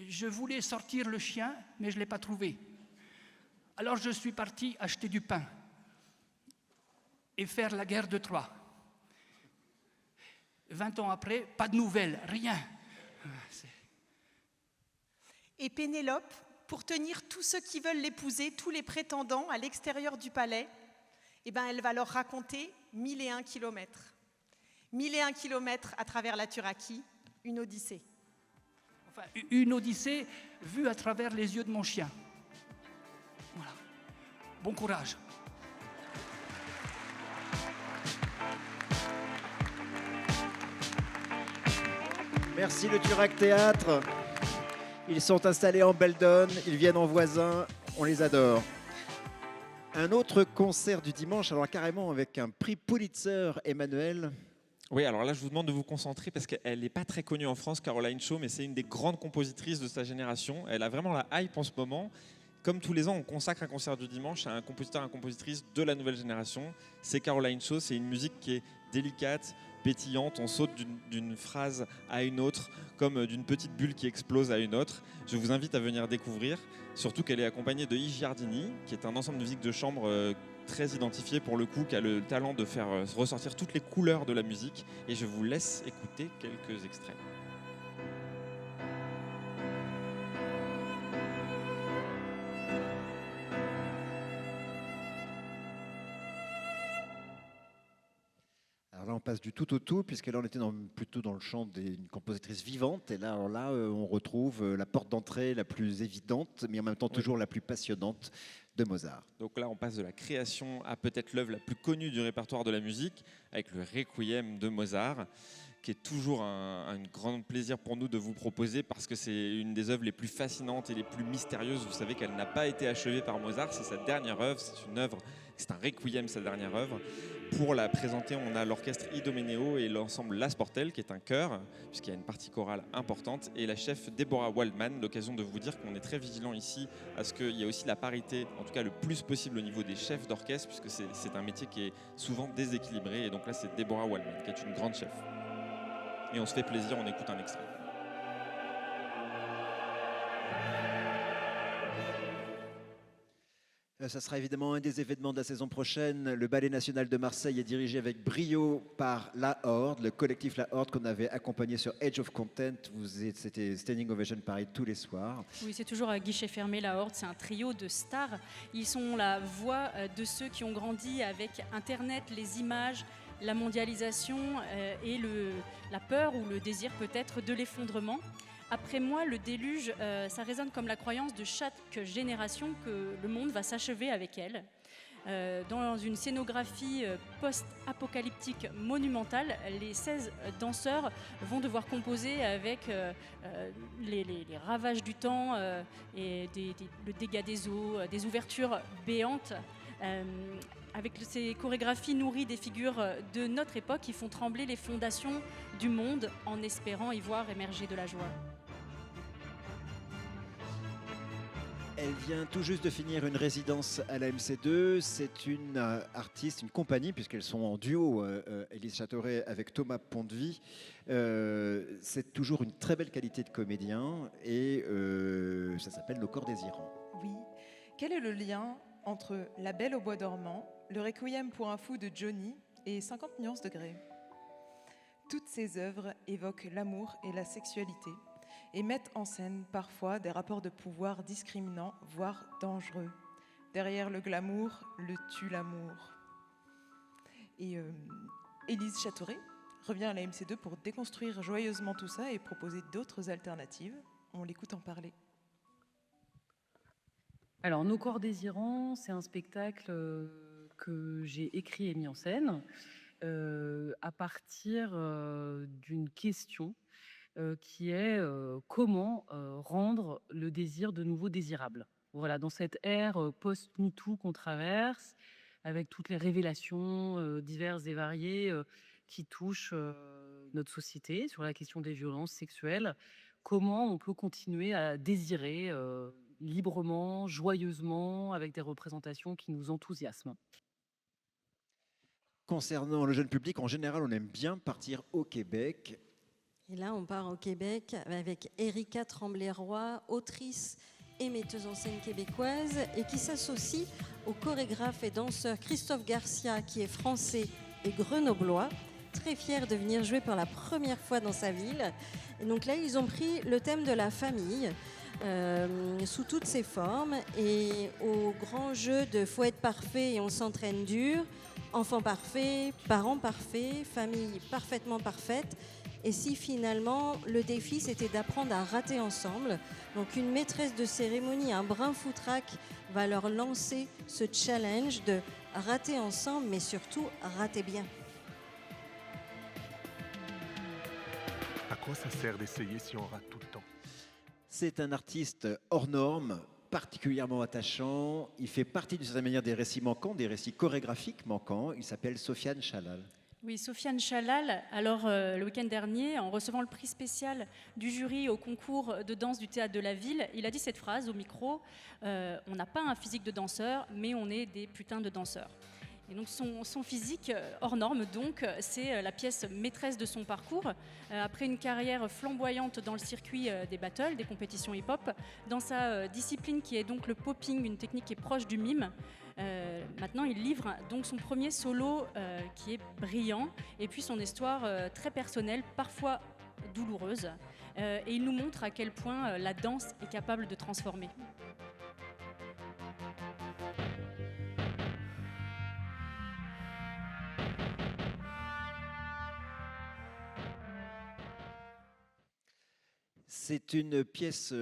Je voulais sortir le chien, mais je ne l'ai pas trouvé. Alors je suis parti acheter du pain et faire la guerre de Troie. 20 ans après, pas de nouvelles, rien. Et Pénélope, pour tenir tous ceux qui veulent l'épouser, tous les prétendants à l'extérieur du palais, elle va leur raconter 1001 kilomètres. 1001 kilomètres à travers la Thurakie, une odyssée. Enfin, une odyssée vue à travers les yeux de mon chien. Voilà. Bon courage. Merci le Turac Théâtre. Ils sont installés en Beldon, ils viennent en voisin, on les adore. Un autre concert du dimanche, alors carrément avec un prix Pulitzer, Emmanuel. Oui, alors là, je vous demande de vous concentrer parce qu'elle n'est pas très connue en France, Caroline Shaw, mais c'est une des grandes compositrices de sa génération. Elle a vraiment la hype en ce moment. Comme tous les ans, on consacre un concert du dimanche à un compositeur, une compositrice de la nouvelle génération. C'est Caroline Shaw, c'est une musique qui est délicate, pétillante, on saute d'une phrase à une autre, comme d'une petite bulle qui explose à une autre. Je vous invite à venir découvrir, surtout qu'elle est accompagnée de I Giardini, qui est un ensemble de musique de chambre très identifié pour le coup, qui a le talent de faire ressortir toutes les couleurs de la musique. Et je vous laisse écouter quelques extraits. Alors là, on passe du tout au tout, puisque là, on était plutôt dans le champ d'une compositrice vivante. Et là, on retrouve la porte d'entrée la plus évidente, mais en même temps toujours la plus passionnante de Mozart. Donc là, on passe de la création à peut-être l'œuvre la plus connue du répertoire de la musique, avec le Requiem de Mozart, qui est toujours un grand plaisir pour nous de vous proposer, parce que c'est une des œuvres les plus fascinantes et les plus mystérieuses. Vous savez qu'elle n'a pas été achevée par Mozart, c'est sa dernière œuvre, c'est un Requiem, sa dernière œuvre. Pour la présenter, on a l'orchestre Idomeneo et l'ensemble La Sportelle, qui est un chœur, puisqu'il y a une partie chorale importante, et la chef Deborah Waldman. L'occasion de vous dire qu'on est très vigilant ici à ce qu'il y ait aussi la parité, en tout cas le plus possible au niveau des chefs d'orchestre, puisque c'est un métier qui est souvent déséquilibré. Et donc là, c'est Deborah Waldman, qui est une grande chef. Et on se fait plaisir, on écoute un extrait. Ça sera évidemment un des événements de la saison prochaine. Le Ballet National de Marseille est dirigé avec brio par La Horde, le collectif La Horde qu'on avait accompagné sur Edge of Content. C'était Standing Ovation Paris tous les soirs. Oui, c'est toujours à guichet fermé, La Horde. C'est un trio de stars. Ils sont la voix de ceux qui ont grandi avec Internet, les images, la mondialisation et la peur ou le désir peut-être de l'effondrement. Après moi, le déluge, ça résonne comme la croyance de chaque génération que le monde va s'achever avec elle. Dans une scénographie post-apocalyptique monumentale, les 16 danseurs vont devoir composer avec les ravages du temps et le dégât des eaux, des ouvertures béantes. Avec ces chorégraphies nourries des figures de notre époque qui font trembler les fondations du monde en espérant y voir émerger de la joie. Elle vient tout juste de finir une résidence à la MC2. C'est une artiste, une compagnie, puisqu'elles sont en duo, Élise Châteauret avec Thomas Pondevie. C'est toujours une très belle qualité de comédien et ça s'appelle Le corps désirant. Oui. Quel est le lien entre La Belle au bois dormant, Le Requiem pour un fou de Johnny et 50 nuances de Grey? Toutes ces œuvres évoquent l'amour et la sexualité et mettent en scène parfois des rapports de pouvoir discriminants, voire dangereux. Derrière le glamour, le tue l'amour. Et Élise Châteauret revient à la MC2 pour déconstruire joyeusement tout ça et proposer d'autres alternatives. On l'écoute en parler. Alors, Nos corps désirants, c'est un spectacle que j'ai écrit et mis en scène à partir d'une question qui est comment rendre le désir de nouveau désirable. Voilà, dans cette ère post-MeToo qu'on traverse, avec toutes les révélations diverses et variées qui touchent notre société sur la question des violences sexuelles, comment on peut continuer à désirer librement, joyeusement, avec des représentations qui nous enthousiasment. Concernant le jeune public, en général, on aime bien partir au Québec. Et là, on part au Québec avec Erika Tremblay-Roy, autrice et metteuse en scène québécoise, et qui s'associe au chorégraphe et danseur Christophe Garcia, qui est français et grenoblois, très fier de venir jouer pour la première fois dans sa ville. Et donc là, ils ont pris le thème de la famille sous toutes ses formes, et au grand jeu de faut être parfait et on s'entraîne dur, enfant parfait, parents parfaits, famille parfaitement parfaite. Et si finalement le défi c'était d'apprendre à rater ensemble, donc une maîtresse de cérémonie, un brin foutraque, va leur lancer ce challenge de rater ensemble, mais surtout rater bien. À quoi ça sert d'essayer si on rate tout le temps? C'est un artiste hors norme, particulièrement attachant. Il fait partie d'une certaine manière des récits manquants, des récits chorégraphiques manquants. Il s'appelle Sofiane Chalal. Oui, Sofiane Chalal, alors le week-end dernier, en recevant le prix spécial du jury au concours de danse du Théâtre de la Ville, il a dit cette phrase au micro, on n'a pas un physique de danseur, mais on est des putains de danseurs. Et donc son physique hors norme, donc, c'est la pièce maîtresse de son parcours. Après une carrière flamboyante dans le circuit des battles, des compétitions hip-hop, dans sa discipline qui est donc le popping, une technique qui est proche du mime, maintenant il livre donc son premier solo qui est brillant, et puis son histoire très personnelle, parfois douloureuse, et il nous montre à quel point la danse est capable de transformer. C'est une pièce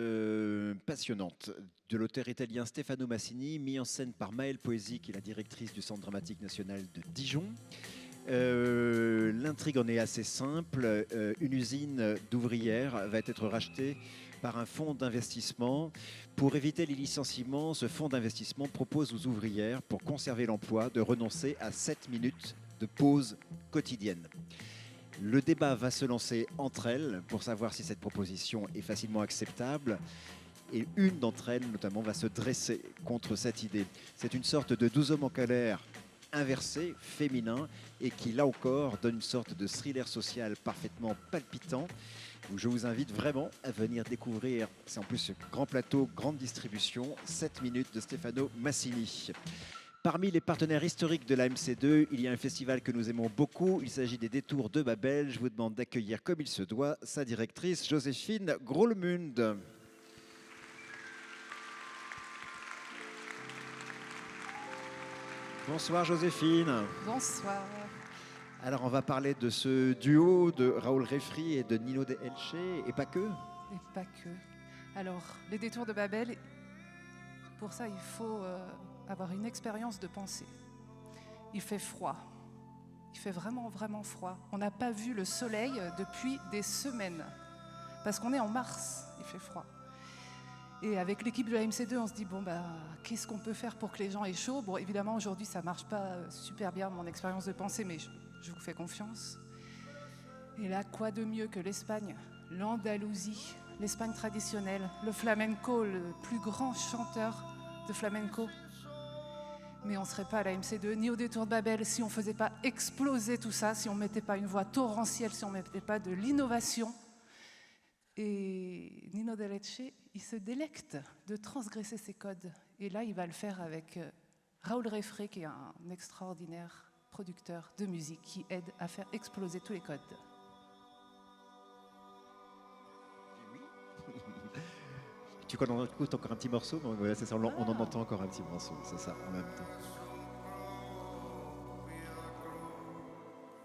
passionnante de l'auteur italien Stefano Massini, mis en scène par Maëlle Poésie, qui est la directrice du Centre dramatique national de Dijon. L'intrigue en est assez simple. Une usine d'ouvrières va être rachetée par un fonds d'investissement. Pour éviter les licenciements, ce fonds d'investissement propose aux ouvrières, pour conserver l'emploi, de renoncer à 7 minutes de pause quotidienne. Le débat va se lancer entre elles pour savoir si cette proposition est facilement acceptable. Et une d'entre elles, notamment, va se dresser contre cette idée. C'est une sorte de 12 hommes en colère inversé, féminin, et qui, là encore, donne une sorte de thriller social parfaitement palpitant. Je vous invite vraiment à venir découvrir, c'est en plus ce grand plateau, grande distribution, 7 minutes de Stefano Massini. Parmi les partenaires historiques de la MC2, il y a un festival que nous aimons beaucoup. Il s'agit des Détours de Babel. Je vous demande d'accueillir comme il se doit sa directrice, Joséphine Grollemund. Bonsoir Joséphine. Bonsoir. Alors on va parler de ce duo de Raoul Refri et de Nino De Elche, et pas que. Et pas que. Alors, les Détours de Babel, pour ça il faut avoir une expérience de pensée. Il fait froid. Il fait vraiment, vraiment froid. On n'a pas vu le soleil depuis des semaines. Parce qu'on est en mars, il fait froid. Et avec l'équipe de la MC2, on se dit, bon, qu'est-ce qu'on peut faire pour que les gens aient chaud? Bon, évidemment, aujourd'hui, ça ne marche pas super bien, mon expérience de pensée, mais je vous fais confiance. Et là, quoi de mieux que l'Espagne, l'Andalousie, l'Espagne traditionnelle, le flamenco, le plus grand chanteur de flamenco. Mais on ne serait pas à la MC2 ni au Détour de Babel si on ne faisait pas exploser tout ça, si on ne mettait pas une voix torrentielle, si on ne mettait pas de l'innovation. Et Nino De Leche, il se délecte de transgresser ses codes. Et là, il va le faire avec Raoul Refré, qui est un extraordinaire producteur de musique qui aide à faire exploser tous les codes. Tu en écoutes encore un petit morceau, donc voilà, c'est ça, on en entend encore un petit morceau, c'est ça, en même temps.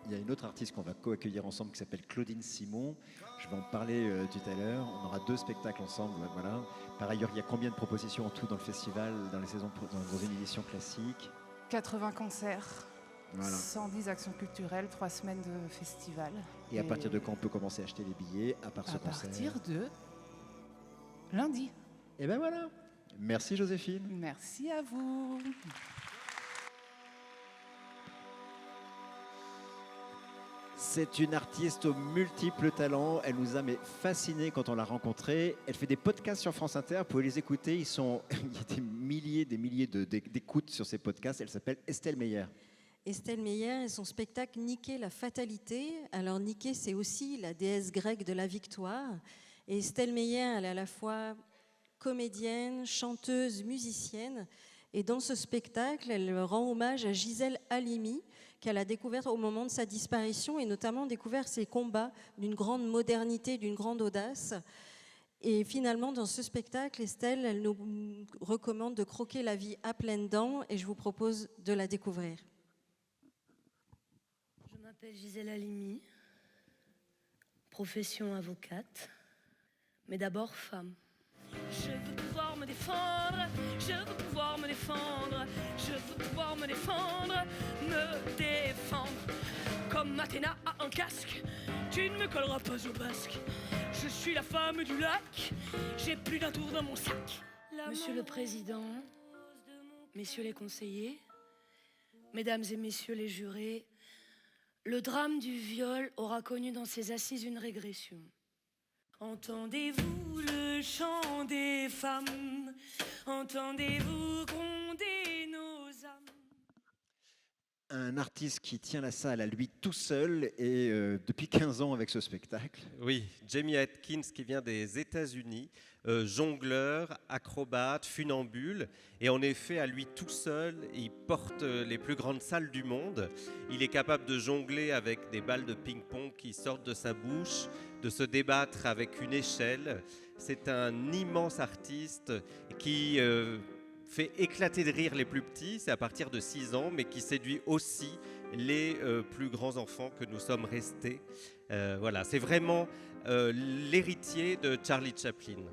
Il y a une autre artiste qu'on va co-accueillir ensemble qui s'appelle Claudine Simon. Je vais en parler tout à l'heure. On aura 2 spectacles ensemble. Voilà. Par ailleurs, il y a combien de propositions en tout dans le festival, dans les saisons, dans une édition classique? 80 concerts, voilà. 110 actions culturelles, 3 semaines de festival. Et à partir de quand on peut commencer à acheter les billets, à part ce concert? À partir de lundi. Et ben voilà. Merci Joséphine. Merci à vous. C'est une artiste aux multiples talents. Elle nous a fascinés quand on l'a rencontrée. Elle fait des podcasts sur France Inter. Vous pouvez les écouter. Il y a des milliers d'écoutes sur ces podcasts. Elle s'appelle Estelle Meyer. Estelle Meyer et son spectacle Niké la fatalité. Alors Niké, c'est aussi la déesse grecque de la victoire. Et Estelle Meyer, elle est à la fois comédienne, chanteuse, musicienne. Et dans ce spectacle, elle rend hommage à Gisèle Halimi, qu'elle a découvert au moment de sa disparition, et notamment découvert ses combats d'une grande modernité, d'une grande audace. Et finalement, dans ce spectacle, Estelle, elle nous recommande de croquer la vie à pleines dents, et je vous propose de la découvrir. Je m'appelle Gisèle Halimi, profession avocate, mais d'abord femme. Je veux pouvoir me défendre, je veux pouvoir me défendre, je veux pouvoir me défendre, me défendre. Comme Athéna a un casque, tu ne me colleras pas au basque. Je suis la femme du lac, j'ai plus d'un tour dans mon sac. Monsieur le Président, messieurs les conseillers, mesdames et messieurs les jurés, le drame du viol aura connu dans ses assises une régression. Entendez-vous le chant des femmes? Entendez-vous gronder nos âmes? Un artiste qui tient la salle à lui tout seul et depuis 15 ans avec ce spectacle. Oui, Jamie Atkins qui vient des États-Unis, jongleur, acrobate, funambule. Et en effet, à lui tout seul, il porte les plus grandes salles du monde. Il est capable de jongler avec des balles de ping-pong qui sortent de sa bouche, de se débattre avec une échelle. C'est un immense artiste qui fait éclater de rire les plus petits, c'est à partir de 6 ans, mais qui séduit aussi les plus grands enfants que nous sommes restés. Voilà, c'est vraiment l'héritier de Charlie Chaplin.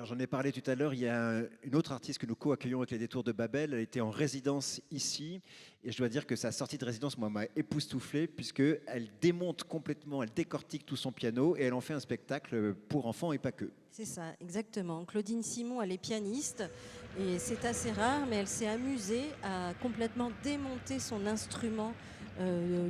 J'en ai parlé tout à l'heure, il y a une autre artiste que nous co-accueillons avec les Détours de Babel. Elle était en résidence ici et je dois dire que sa sortie de résidence m'a époustouflé puisqu'elle démonte complètement, elle décortique tout son piano et elle en fait un spectacle pour enfants et pas que. C'est ça, exactement. Claudine Simon, elle est pianiste et c'est assez rare, mais elle s'est amusée à complètement démonter son instrument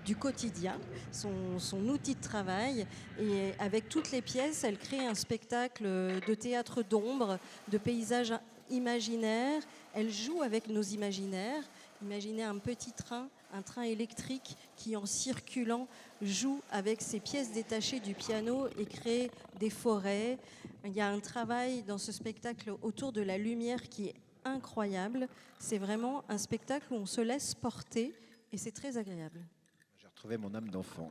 du quotidien, son outil de travail, et avec toutes les pièces, elle crée un spectacle de théâtre d'ombre, de paysages imaginaires. Elle joue avec nos imaginaires. Imaginez un petit train, un train électrique qui, en circulant, joue avec ses pièces détachées du piano et crée des forêts. Il y a un travail dans ce spectacle autour de la lumière qui est incroyable. C'est vraiment un spectacle où on se laisse porter et c'est très agréable. J'ai retrouvé mon âme d'enfant.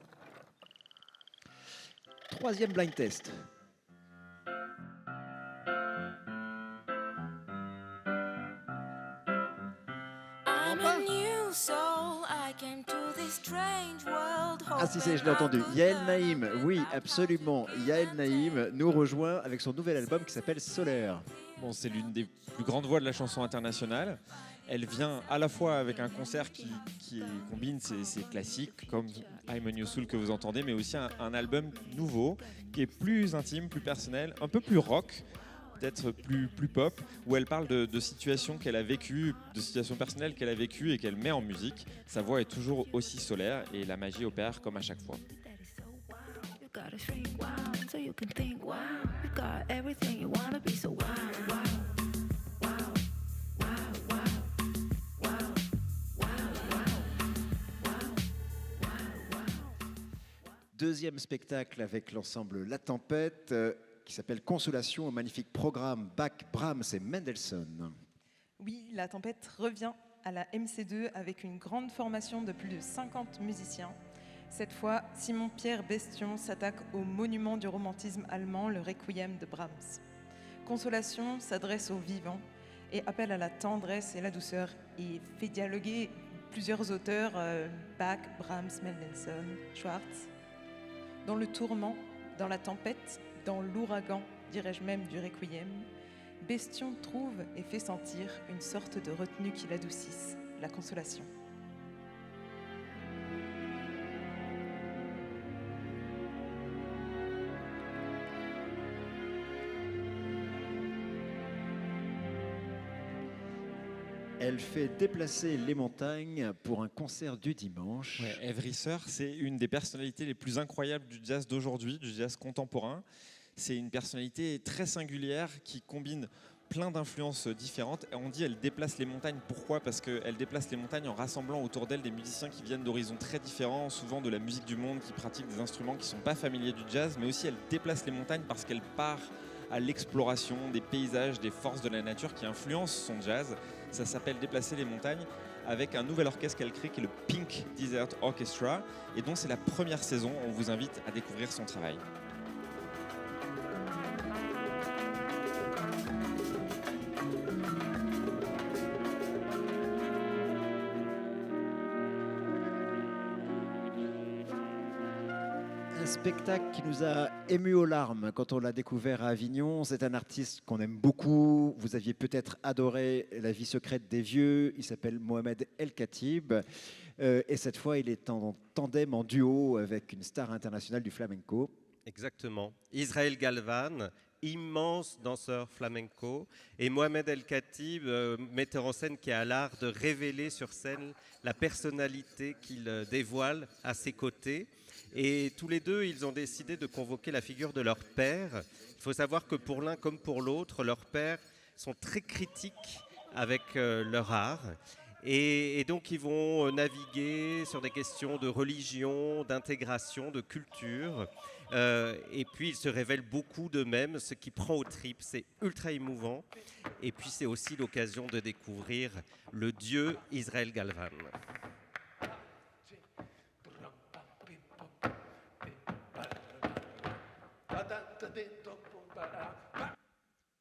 3e blind test. Ah si, je l'ai entendu. Yael Naïm, oui, absolument. Yael Naïm nous rejoint avec son nouvel album qui s'appelle Solaire. Bon, c'est l'une des plus grandes voix de la chanson internationale. Elle vient à la fois avec un concert qui combine ses classiques, comme I'm a New Soul que vous entendez, mais aussi un album nouveau, qui est plus intime, plus personnel, un peu plus rock, d'être plus pop, où elle parle de situations qu'elle a vécues, de situations personnelles qu'elle a vécues et qu'elle met en musique. Sa voix est toujours aussi solaire et la magie opère comme à chaque fois. Deuxième spectacle avec l'ensemble La Tempête, qui s'appelle Consolation, un magnifique programme Bach, Brahms et Mendelssohn. Oui, La Tempête revient à la MC2 avec une grande formation de plus de 50 musiciens. Cette fois, Simon-Pierre Bestion s'attaque au monument du romantisme allemand, le Requiem de Brahms. Consolation s'adresse aux vivants et appelle à la tendresse et la douceur et fait dialoguer plusieurs auteurs, Bach, Brahms, Mendelssohn, Schwartz. Dans le tourment, dans la tempête, dans l'ouragan, dirais-je même du Requiem, Bestion trouve et fait sentir une sorte de retenue qui l'adoucisse, la consolation. Elle fait déplacer les montagnes pour un concert du dimanche. Ouais, Eve Risser, c'est une des personnalités les plus incroyables du jazz d'aujourd'hui, du jazz contemporain. C'est une personnalité très singulière qui combine plein d'influences différentes. On dit elle déplace les montagnes. Pourquoi ? Parce qu'elle déplace les montagnes en rassemblant autour d'elle des musiciens qui viennent d'horizons très différents, souvent de la musique du monde, qui pratiquent des instruments qui ne sont pas familiers du jazz, mais aussi elle déplace les montagnes parce qu'elle part à l'exploration des paysages, des forces de la nature qui influencent son jazz. Ça s'appelle Déplacer les montagnes, avec un nouvel orchestre qu'elle crée qui est le Pink Desert Orchestra, et dont c'est la première saison. On vous invite à découvrir son travail. Un spectacle qui nous a émus aux larmes quand on l'a découvert à Avignon. C'est un artiste qu'on aime beaucoup. Vous aviez peut-être adoré La vie secrète des vieux. Il s'appelle Mohamed El Khatib. Et cette fois, il est en tandem, en duo avec une star internationale du flamenco. Exactement. Israël Galvan, immense danseur flamenco, et Mohamed El Khatib, metteur en scène qui a l'art de révéler sur scène la personnalité qu'il dévoile à ses côtés. Et tous les deux, ils ont décidé de convoquer la figure de leur père. Il faut savoir que pour l'un comme pour l'autre, leurs pères sont très critiques avec leur art. Et donc, ils vont naviguer sur des questions de religion, d'intégration, de culture. Et puis, ils se révèlent beaucoup d'eux-mêmes, ce qui prend aux tripes. C'est ultra émouvant. Et puis, c'est aussi l'occasion de découvrir le dieu Israël Galvan.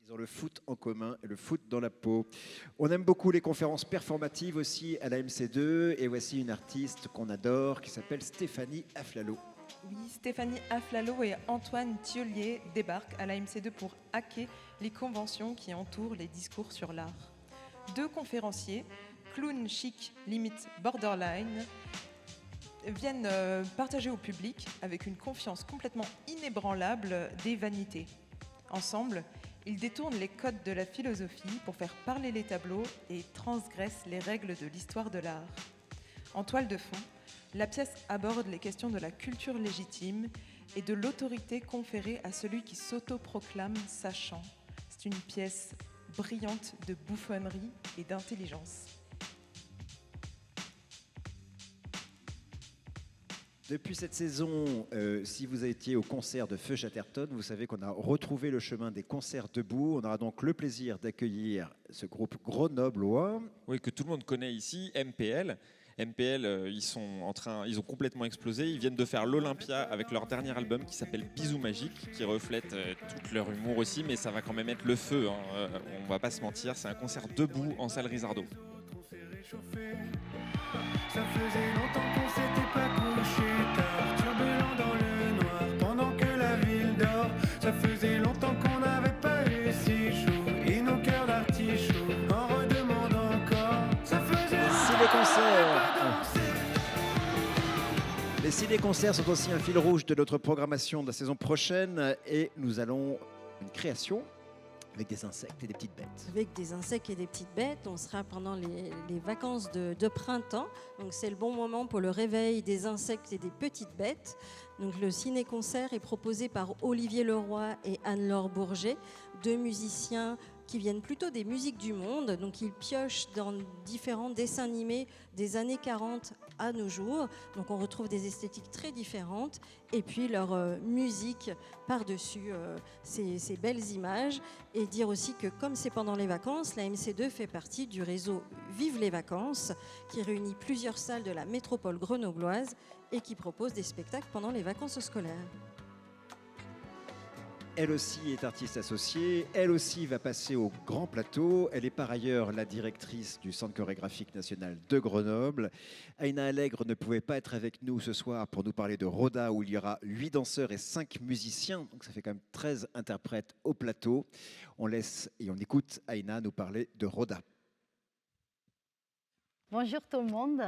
Ils ont le foot en commun et le foot dans la peau. On aime beaucoup les conférences performatives aussi à la MC2. Et voici une artiste qu'on adore qui s'appelle Stéphanie Aflalo. Oui, Stéphanie Aflalo et Antoine Thiollier débarquent à la MC2 pour hacker les conventions qui entourent les discours sur l'art. Deux conférenciers, clown chic limite borderline, viennent partager au public, avec une confiance complètement inébranlable, des vanités. Ensemble, ils détournent les codes de la philosophie pour faire parler les tableaux et transgressent les règles de l'histoire de l'art. En toile de fond, la pièce aborde les questions de la culture légitime et de l'autorité conférée à celui qui s'autoproclame sachant. C'est une pièce brillante de bouffonnerie et d'intelligence. Depuis cette saison, si vous étiez au concert de Feu Chatterton, vous savez qu'on a retrouvé le chemin des concerts debout. On aura donc le plaisir d'accueillir ce groupe grenoblois. Oui, que tout le monde connaît ici, MPL. MPL, ils ont complètement explosé. Ils viennent de faire l'Olympia avec leur dernier album qui s'appelle Bisous Magiques, qui reflète tout leur humour aussi, mais ça va quand même être le feu. On va pas se mentir, c'est un concert debout en salle Risardo. Ça faisait longtemps qu'on s'était pas couché tard, turbulent dans le noir, pendant que la ville dort. Ça faisait longtemps qu'on n'avait pas eu si chaud, et nos cœurs d'artichaut en redemandent encore. Ça faisait Les ciné-concerts sont aussi un fil rouge de notre programmation de la saison prochaine, et nous allons une création. Avec des insectes et des petites bêtes. Avec des insectes et des petites bêtes. On sera pendant les vacances de printemps. Donc c'est le bon moment pour le réveil des insectes et des petites bêtes. Donc le ciné-concert est proposé par Olivier Leroy et Anne-Laure Bourget, 2 musiciens qui viennent plutôt des musiques du monde. Donc ils piochent dans différents dessins animés des années 40 à nos jours. Donc on retrouve des esthétiques très différentes et puis leur musique par-dessus ces belles images. Et dire aussi que comme c'est pendant les vacances, la MC2 fait partie du réseau Vive les vacances qui réunit plusieurs salles de la métropole grenobloise et qui propose des spectacles pendant les vacances scolaires. Elle aussi est artiste associée, elle aussi va passer au grand plateau. Elle est par ailleurs la directrice du Centre chorégraphique national de Grenoble. Aïna Allègre ne pouvait pas être avec nous ce soir pour nous parler de Rhoda, où il y aura 8 danseurs et 5 musiciens. Donc ça fait quand même 13 interprètes au plateau. On laisse et on écoute Aïna nous parler de Rhoda. Bonjour tout le monde,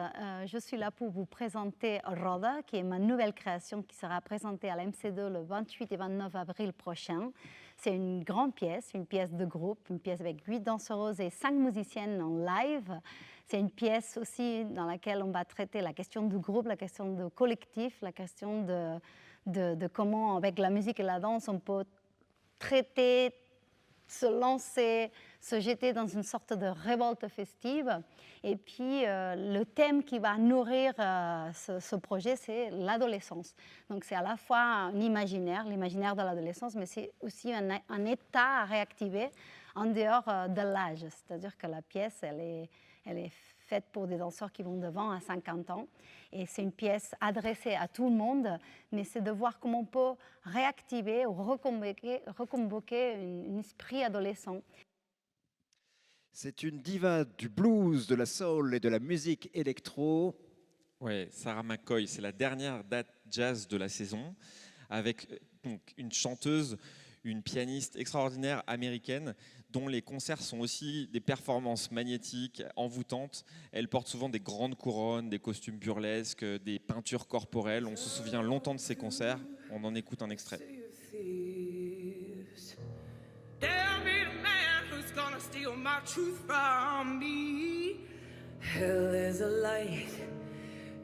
je suis là pour vous présenter Rhoda, qui est ma nouvelle création qui sera présentée à la MC2 le 28 et 29 avril prochain. C'est une grande pièce, une pièce de groupe, une pièce avec 8 danseuses et 5 musiciennes en live. C'est une pièce aussi dans laquelle on va traiter la question du groupe, la question du collectif, la question de comment avec la musique et la danse on peut traiter, se lancer, se jeter dans une sorte de révolte festive. Et puis, le thème qui va nourrir ce projet, c'est l'adolescence. Donc, c'est à la fois un imaginaire, l'imaginaire de l'adolescence, mais c'est aussi un état à réactiver en dehors de l'âge. C'est-à-dire que la pièce, elle est faite pour des danseurs qui vont de 20 à 50 ans. Et c'est une pièce adressée à tout le monde, mais c'est de voir comment on peut réactiver ou reconvoquer un esprit adolescent. C'est une diva du blues, de la soul et de la musique électro. Ouais, Sarah McCoy, c'est la dernière date jazz de la saison, avec donc, une chanteuse, une pianiste extraordinaire américaine, dont les concerts sont aussi des performances magnétiques, envoûtantes. Elle porte souvent des grandes couronnes, des costumes burlesques, des peintures corporelles. On se souvient longtemps de ses concerts. On en écoute un extrait. There'll be a man who's gonna steal my truth from me. Hell is a light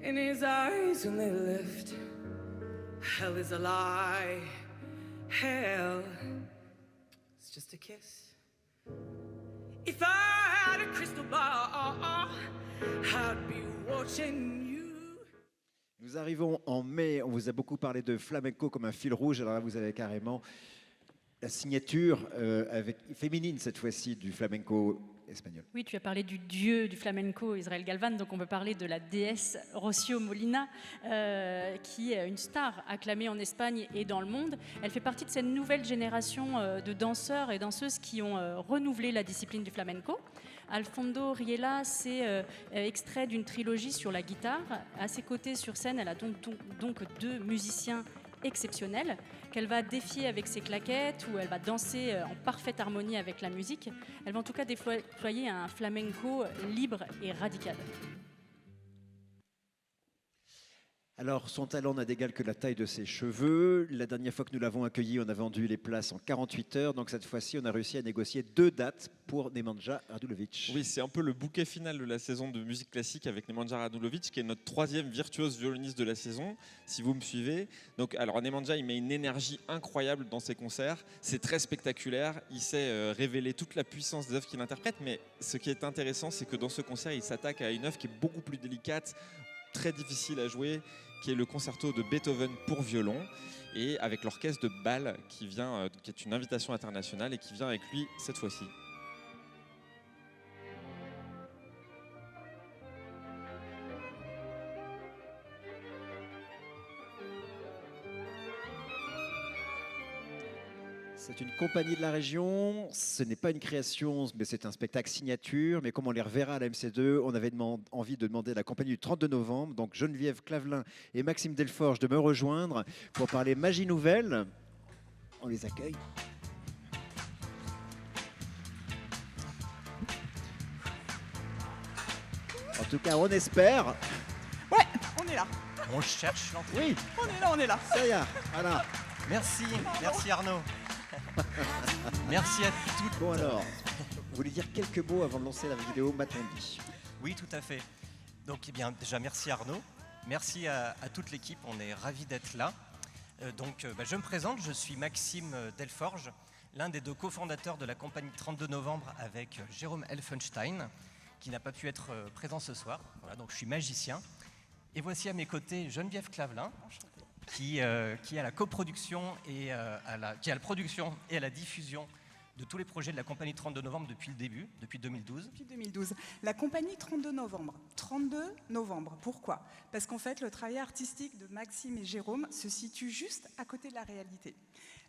in his eyes when they lift. Hell is a lie. Hell, it's just a kiss. If I had a crystal ball, I'd be watching you. Nous arrivons en mai. On vous a beaucoup parlé de flamenco comme un fil rouge. Alors là, vous avez carrément la signature féminine cette fois-ci du flamenco espagnol. Oui, tu as parlé du dieu du flamenco, Israël Galvan, donc on peut parler de la déesse Rocío Molina, qui est une star acclamée en Espagne et dans le monde. Elle fait partie de cette nouvelle génération de danseurs et danseuses qui ont renouvelé la discipline du flamenco. Alfondo Riela, c'est extrait d'une trilogie sur la guitare. À ses côtés sur scène, elle a donc 2 musiciens exceptionnelle, qu'elle va défier avec ses claquettes, où elle va danser en parfaite harmonie avec la musique. Elle va en tout cas déployer un flamenco libre et radical. Alors, son talent n'a d'égal que la taille de ses cheveux. La dernière fois que nous l'avons accueilli, on a vendu les places en 48 heures. Donc cette fois-ci, on a réussi à négocier 2 dates pour Nemanja Radulović. Oui, c'est un peu le bouquet final de la saison de musique classique avec Nemanja Radulović, qui est notre 3e virtuose violoniste de la saison, si vous me suivez. Donc, alors Nemanja, il met une énergie incroyable dans ses concerts. C'est très spectaculaire. Il sait révéler toute la puissance des œuvres qu'il interprète. Mais ce qui est intéressant, c'est que dans ce concert, il s'attaque à une œuvre qui est beaucoup plus délicate, très difficile à jouer, qui est le concerto de Beethoven pour violon, et avec l'orchestre de Bâle qui est une invitation internationale et qui vient avec lui cette fois-ci. C'est une compagnie de la région, ce n'est pas une création, mais c'est un spectacle signature. Mais comme on les reverra à la MC2, on avait envie de demander à la compagnie du 32 novembre, donc Geneviève Clavelin et Maxime Delforge, de me rejoindre pour parler magie nouvelle. On les accueille. En tout cas, on espère. Ouais, on est là. On cherche l'entrée. Oui. On est là. Ça y est, voilà. Merci Arnaud. Merci à toutes. Bon alors, vous voulez dire quelques mots avant de lancer la vidéo, m'a-t-on dit? Oui, tout à fait. Donc, eh bien, déjà, merci Arnaud. Merci à toute l'équipe, on est ravis d'être là. Je me présente, je suis Maxime Delforge, l'un des deux cofondateurs de la compagnie 32 novembre avec Jérôme Elfenstein, qui n'a pas pu être présent ce soir. Voilà, donc je suis magicien. Et voici à mes côtés Geneviève Clavelin, qui a la coproduction et qui a la production et à la diffusion de tous les projets de la compagnie 32 novembre depuis le début, depuis 2012. Depuis 2012. La compagnie 32 novembre. 32 novembre, pourquoi? Parce qu'en fait, le travail artistique de Maxime et Jérôme se situe juste à côté de la réalité.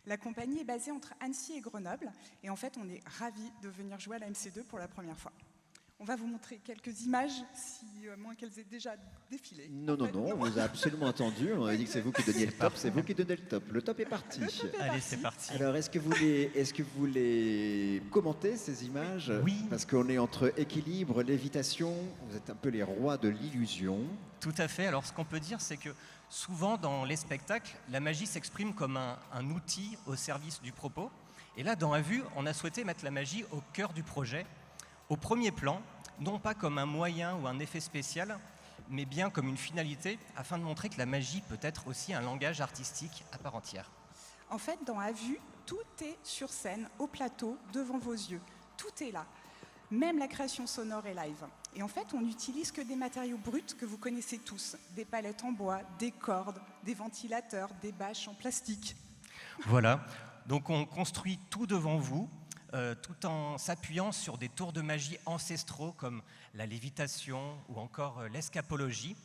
La compagnie est basée entre Annecy et Grenoble, et en fait, on est ravis de venir jouer à la MC2 pour la première fois. On va vous montrer quelques images, à moins qu'elles aient déjà défilé. Non, on vous a absolument entendu. On a dit que c'est vous qui donniez le top. C'est vous qui donnez le top. Le top est parti. Allez, c'est parti. Alors, est-ce que vous voulez commenter ces images? Oui. Parce qu'on est entre équilibre, lévitation. Vous êtes un peu les rois de l'illusion. Tout à fait. Alors, ce qu'on peut dire, c'est que souvent, dans les spectacles, la magie s'exprime comme un outil au service du propos. Et là, dans A Vue, on a souhaité mettre la magie au cœur du projet, au premier plan, non pas comme un moyen ou un effet spécial, mais bien comme une finalité, afin de montrer que la magie peut être aussi un langage artistique à part entière. En fait, dans A Vue, tout est sur scène, au plateau, devant vos yeux. Tout est là. Même la création sonore est live. Et en fait, on n'utilise que des matériaux bruts que vous connaissez tous. Des palettes en bois, des cordes, des ventilateurs, des bâches en plastique. Voilà. Donc on construit tout devant vous, tout en s'appuyant sur des tours de magie ancestraux comme la lévitation ou encore l'escapologie.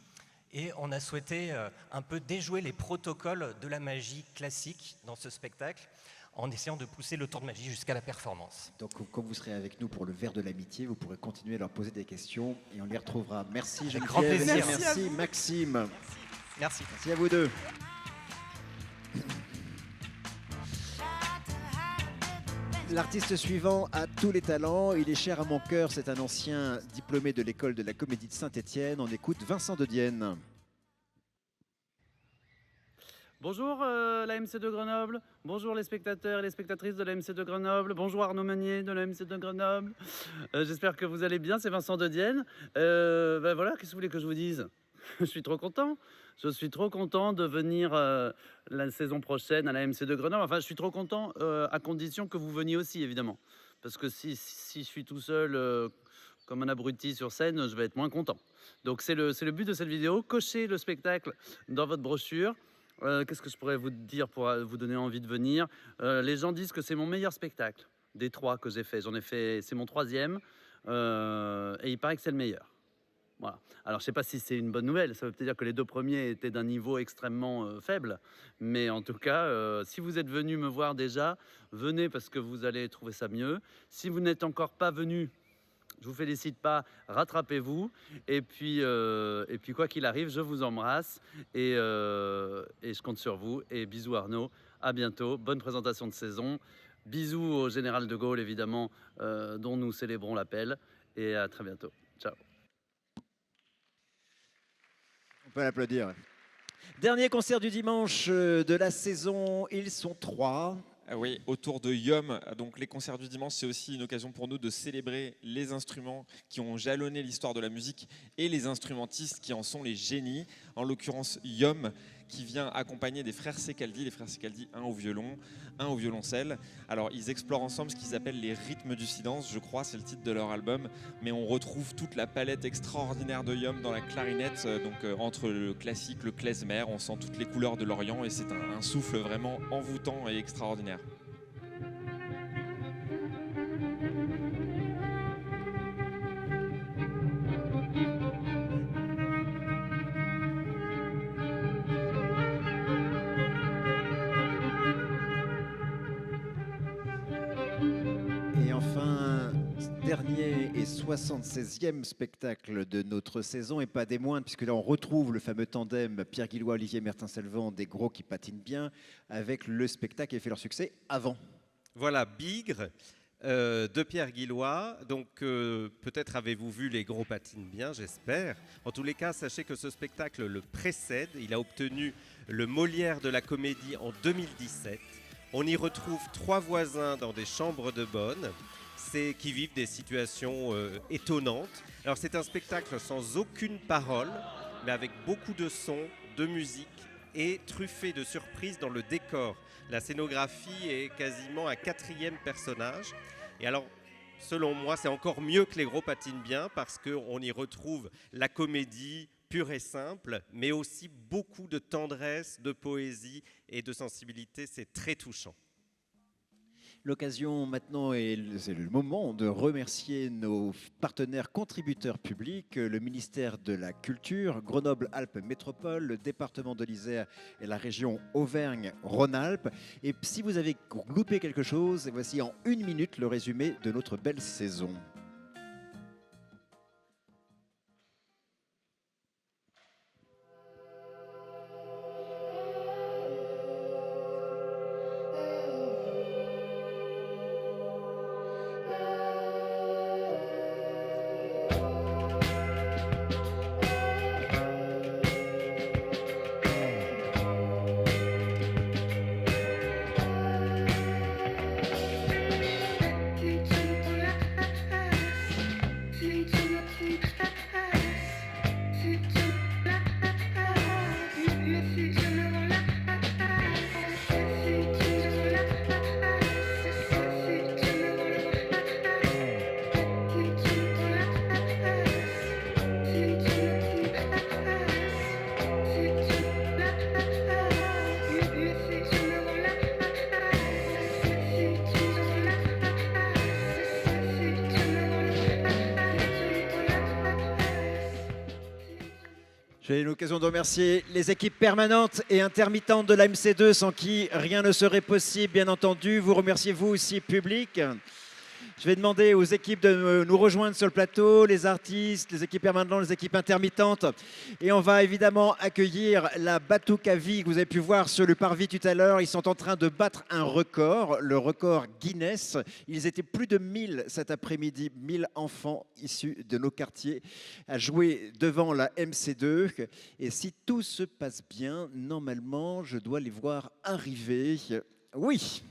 Et on a souhaité un peu déjouer les protocoles de la magie classique dans ce spectacle en essayant de pousser le tour de magie jusqu'à la performance. Donc, quand vous serez avec nous pour le verre de l'amitié, vous pourrez continuer à leur poser des questions et on les retrouvera. Merci Geneviève. Grand plaisir. Merci Maxime. Merci. Merci à vous deux. L'artiste suivant a tous les talents, il est cher à mon cœur, c'est un ancien diplômé de l'école de la Comédie de Saint-Étienne. On écoute Vincent de Dienne. Bonjour la MC2 Grenoble, bonjour les spectateurs et les spectatrices de la MC2 Grenoble, bonjour Arnaud Meunier de la MC2 Grenoble. J'espère que vous allez bien, c'est Vincent de Dienne. Voilà, qu'est-ce que vous voulez que je vous dise? Je suis trop content. Je suis trop content de venir la saison prochaine à la MC2 Grenoble. Enfin, je suis trop content à condition que vous veniez aussi, évidemment. Parce que si je suis tout seul comme un abruti sur scène, je vais être moins content. Donc c'est le but de cette vidéo. Cochez le spectacle dans votre brochure. Qu'est-ce que je pourrais vous dire pour vous donner envie de venir? Les gens disent que c'est mon meilleur spectacle des 3 que j'ai fait. C'est mon 3e et il paraît que c'est le meilleur. Voilà. Alors, je ne sais pas si c'est une bonne nouvelle. Ça veut peut-être dire que les 2 premiers étaient d'un niveau extrêmement faible. Mais en tout cas, si vous êtes venu me voir déjà, venez parce que vous allez trouver ça mieux. Si vous n'êtes encore pas venu, je vous félicite pas, rattrapez-vous. Et puis quoi qu'il arrive, je vous embrasse et je compte sur vous. Et bisous Arnaud, à bientôt. Bonne présentation de saison. Bisous au Général de Gaulle, évidemment, dont nous célébrons l'appel. Et à très bientôt. Ciao. On peut l'applaudir. Dernier concert du dimanche de la saison, ils sont 3. Ah oui, autour de Yom. Donc les concerts du dimanche, c'est aussi une occasion pour nous de célébrer les instruments qui ont jalonné l'histoire de la musique et les instrumentistes qui en sont les génies. En l'occurrence, Yom, qui vient accompagner des frères Secaldi. Les frères Secaldi, un au violon, un au violoncelle. Alors ils explorent ensemble ce qu'ils appellent les rythmes du silence, je crois, c'est le titre de leur album. Mais on retrouve toute la palette extraordinaire de Yom dans la clarinette, donc entre le classique, le klezmer, on sent toutes les couleurs de l'Orient et c'est un souffle vraiment envoûtant et extraordinaire. Dernier et 76e spectacle de notre saison, et pas des moindres, puisque là on retrouve le fameux tandem Pierre Guillois, Olivier Mertin-Selvent, des gros qui patinent bien, avec le spectacle qui a fait leur succès avant. Voilà, Bigre de Pierre Guillois. Donc peut-être avez-vous vu Les Gros patinent bien, j'espère. En tous les cas, sachez que ce spectacle le précède. Il a obtenu le Molière de la comédie en 2017. On y retrouve 3 voisins dans des chambres de bonne qui vivent des situations étonnantes. Alors c'est un spectacle sans aucune parole, mais avec beaucoup de sons, de musique et truffé de surprises dans le décor. La scénographie est quasiment un 4e personnage. Et alors, selon moi, c'est encore mieux que Les Gros patinent bien parce qu'on y retrouve la comédie pure et simple, mais aussi beaucoup de tendresse, de poésie et de sensibilité. C'est très touchant. L'occasion maintenant, c'est le moment de remercier nos partenaires contributeurs publics, le ministère de la Culture, Grenoble-Alpes Métropole, le département de l'Isère et la région Auvergne-Rhône-Alpes. Et si vous avez loupé quelque chose, voici en 1 minute le résumé de notre belle saison. J'ai l'occasion de remercier les équipes permanentes et intermittentes de la MC2 sans qui rien ne serait possible, bien entendu. Vous remerciez vous aussi, public. Je vais demander aux équipes de nous rejoindre sur le plateau, les artistes, les équipes permanentes, les équipes intermittentes. Et on va évidemment accueillir la Batucavie que vous avez pu voir sur le parvis tout à l'heure. Ils sont en train de battre un record, le record Guinness. Ils étaient plus de 1000 cet après-midi, 1000 enfants issus de nos quartiers à jouer devant la MC2. Et si tout se passe bien, normalement, je dois les voir arriver. Oui.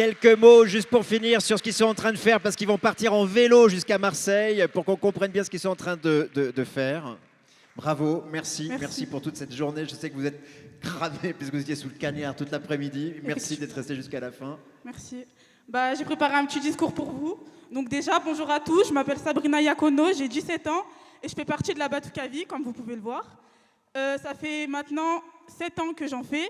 Quelques mots juste pour finir sur ce qu'ils sont en train de faire, parce qu'ils vont partir en vélo jusqu'à Marseille pour qu'on comprenne bien ce qu'ils sont en train de faire. Bravo, merci pour toute cette journée. Je sais que vous êtes cramés puisque vous étiez sous le cagnard toute l'après-midi. Merci d'être resté jusqu'à la fin. Merci. J'ai préparé un petit discours pour vous. Donc déjà, bonjour à tous, je m'appelle Sabrina Iacono, j'ai 17 ans et je fais partie de la Batucavie, comme vous pouvez le voir. Ça fait maintenant 7 ans que j'en fais.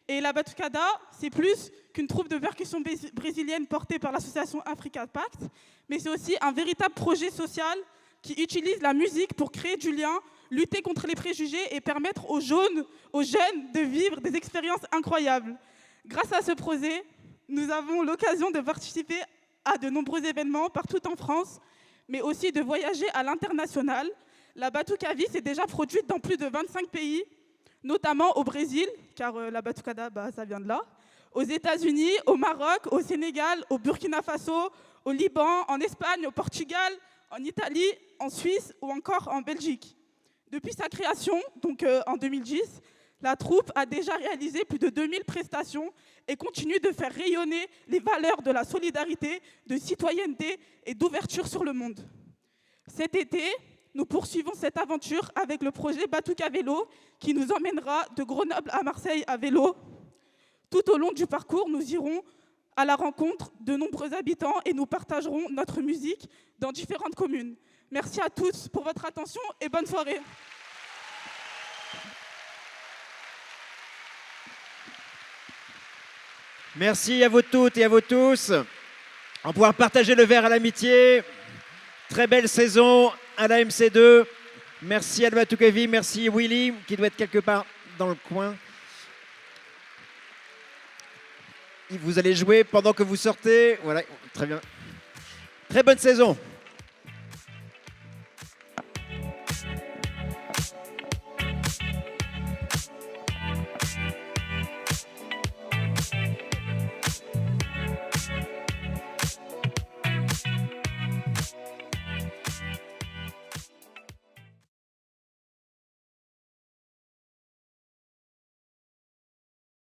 Et la Batucada, c'est plus qu'une troupe de percussion brésilienne portée par l'association Africa Pact, mais c'est aussi un véritable projet social qui utilise la musique pour créer du lien, lutter contre les préjugés et permettre aux jeunes de vivre des expériences incroyables. Grâce à ce projet, nous avons l'occasion de participer à de nombreux événements partout en France, mais aussi de voyager à l'international. La Batucavie s'est déjà produite dans plus de 25 pays, notamment au Brésil, car la Batucada, ça vient de là, aux États-Unis, au Maroc, au Sénégal, au Burkina Faso, au Liban, en Espagne, au Portugal, en Italie, en Suisse ou encore en Belgique. Depuis sa création, donc en 2010, la troupe a déjà réalisé plus de 2000 prestations et continue de faire rayonner les valeurs de la solidarité, de citoyenneté et d'ouverture sur le monde. Cet été, nous poursuivons cette aventure avec le projet Batuca Vélo qui nous emmènera de Grenoble à Marseille à vélo. Tout au long du parcours, nous irons à la rencontre de nombreux habitants et nous partagerons notre musique dans différentes communes. Merci à tous pour votre attention et bonne soirée. Merci à vous toutes et à vous tous. On va pouvoir partager le verre à l'amitié. Très belle saison à la MC2. Merci à la Batucavie, merci Willy qui doit être quelque part dans le coin. Vous allez jouer pendant que vous sortez. Voilà, très bien. Très bonne saison.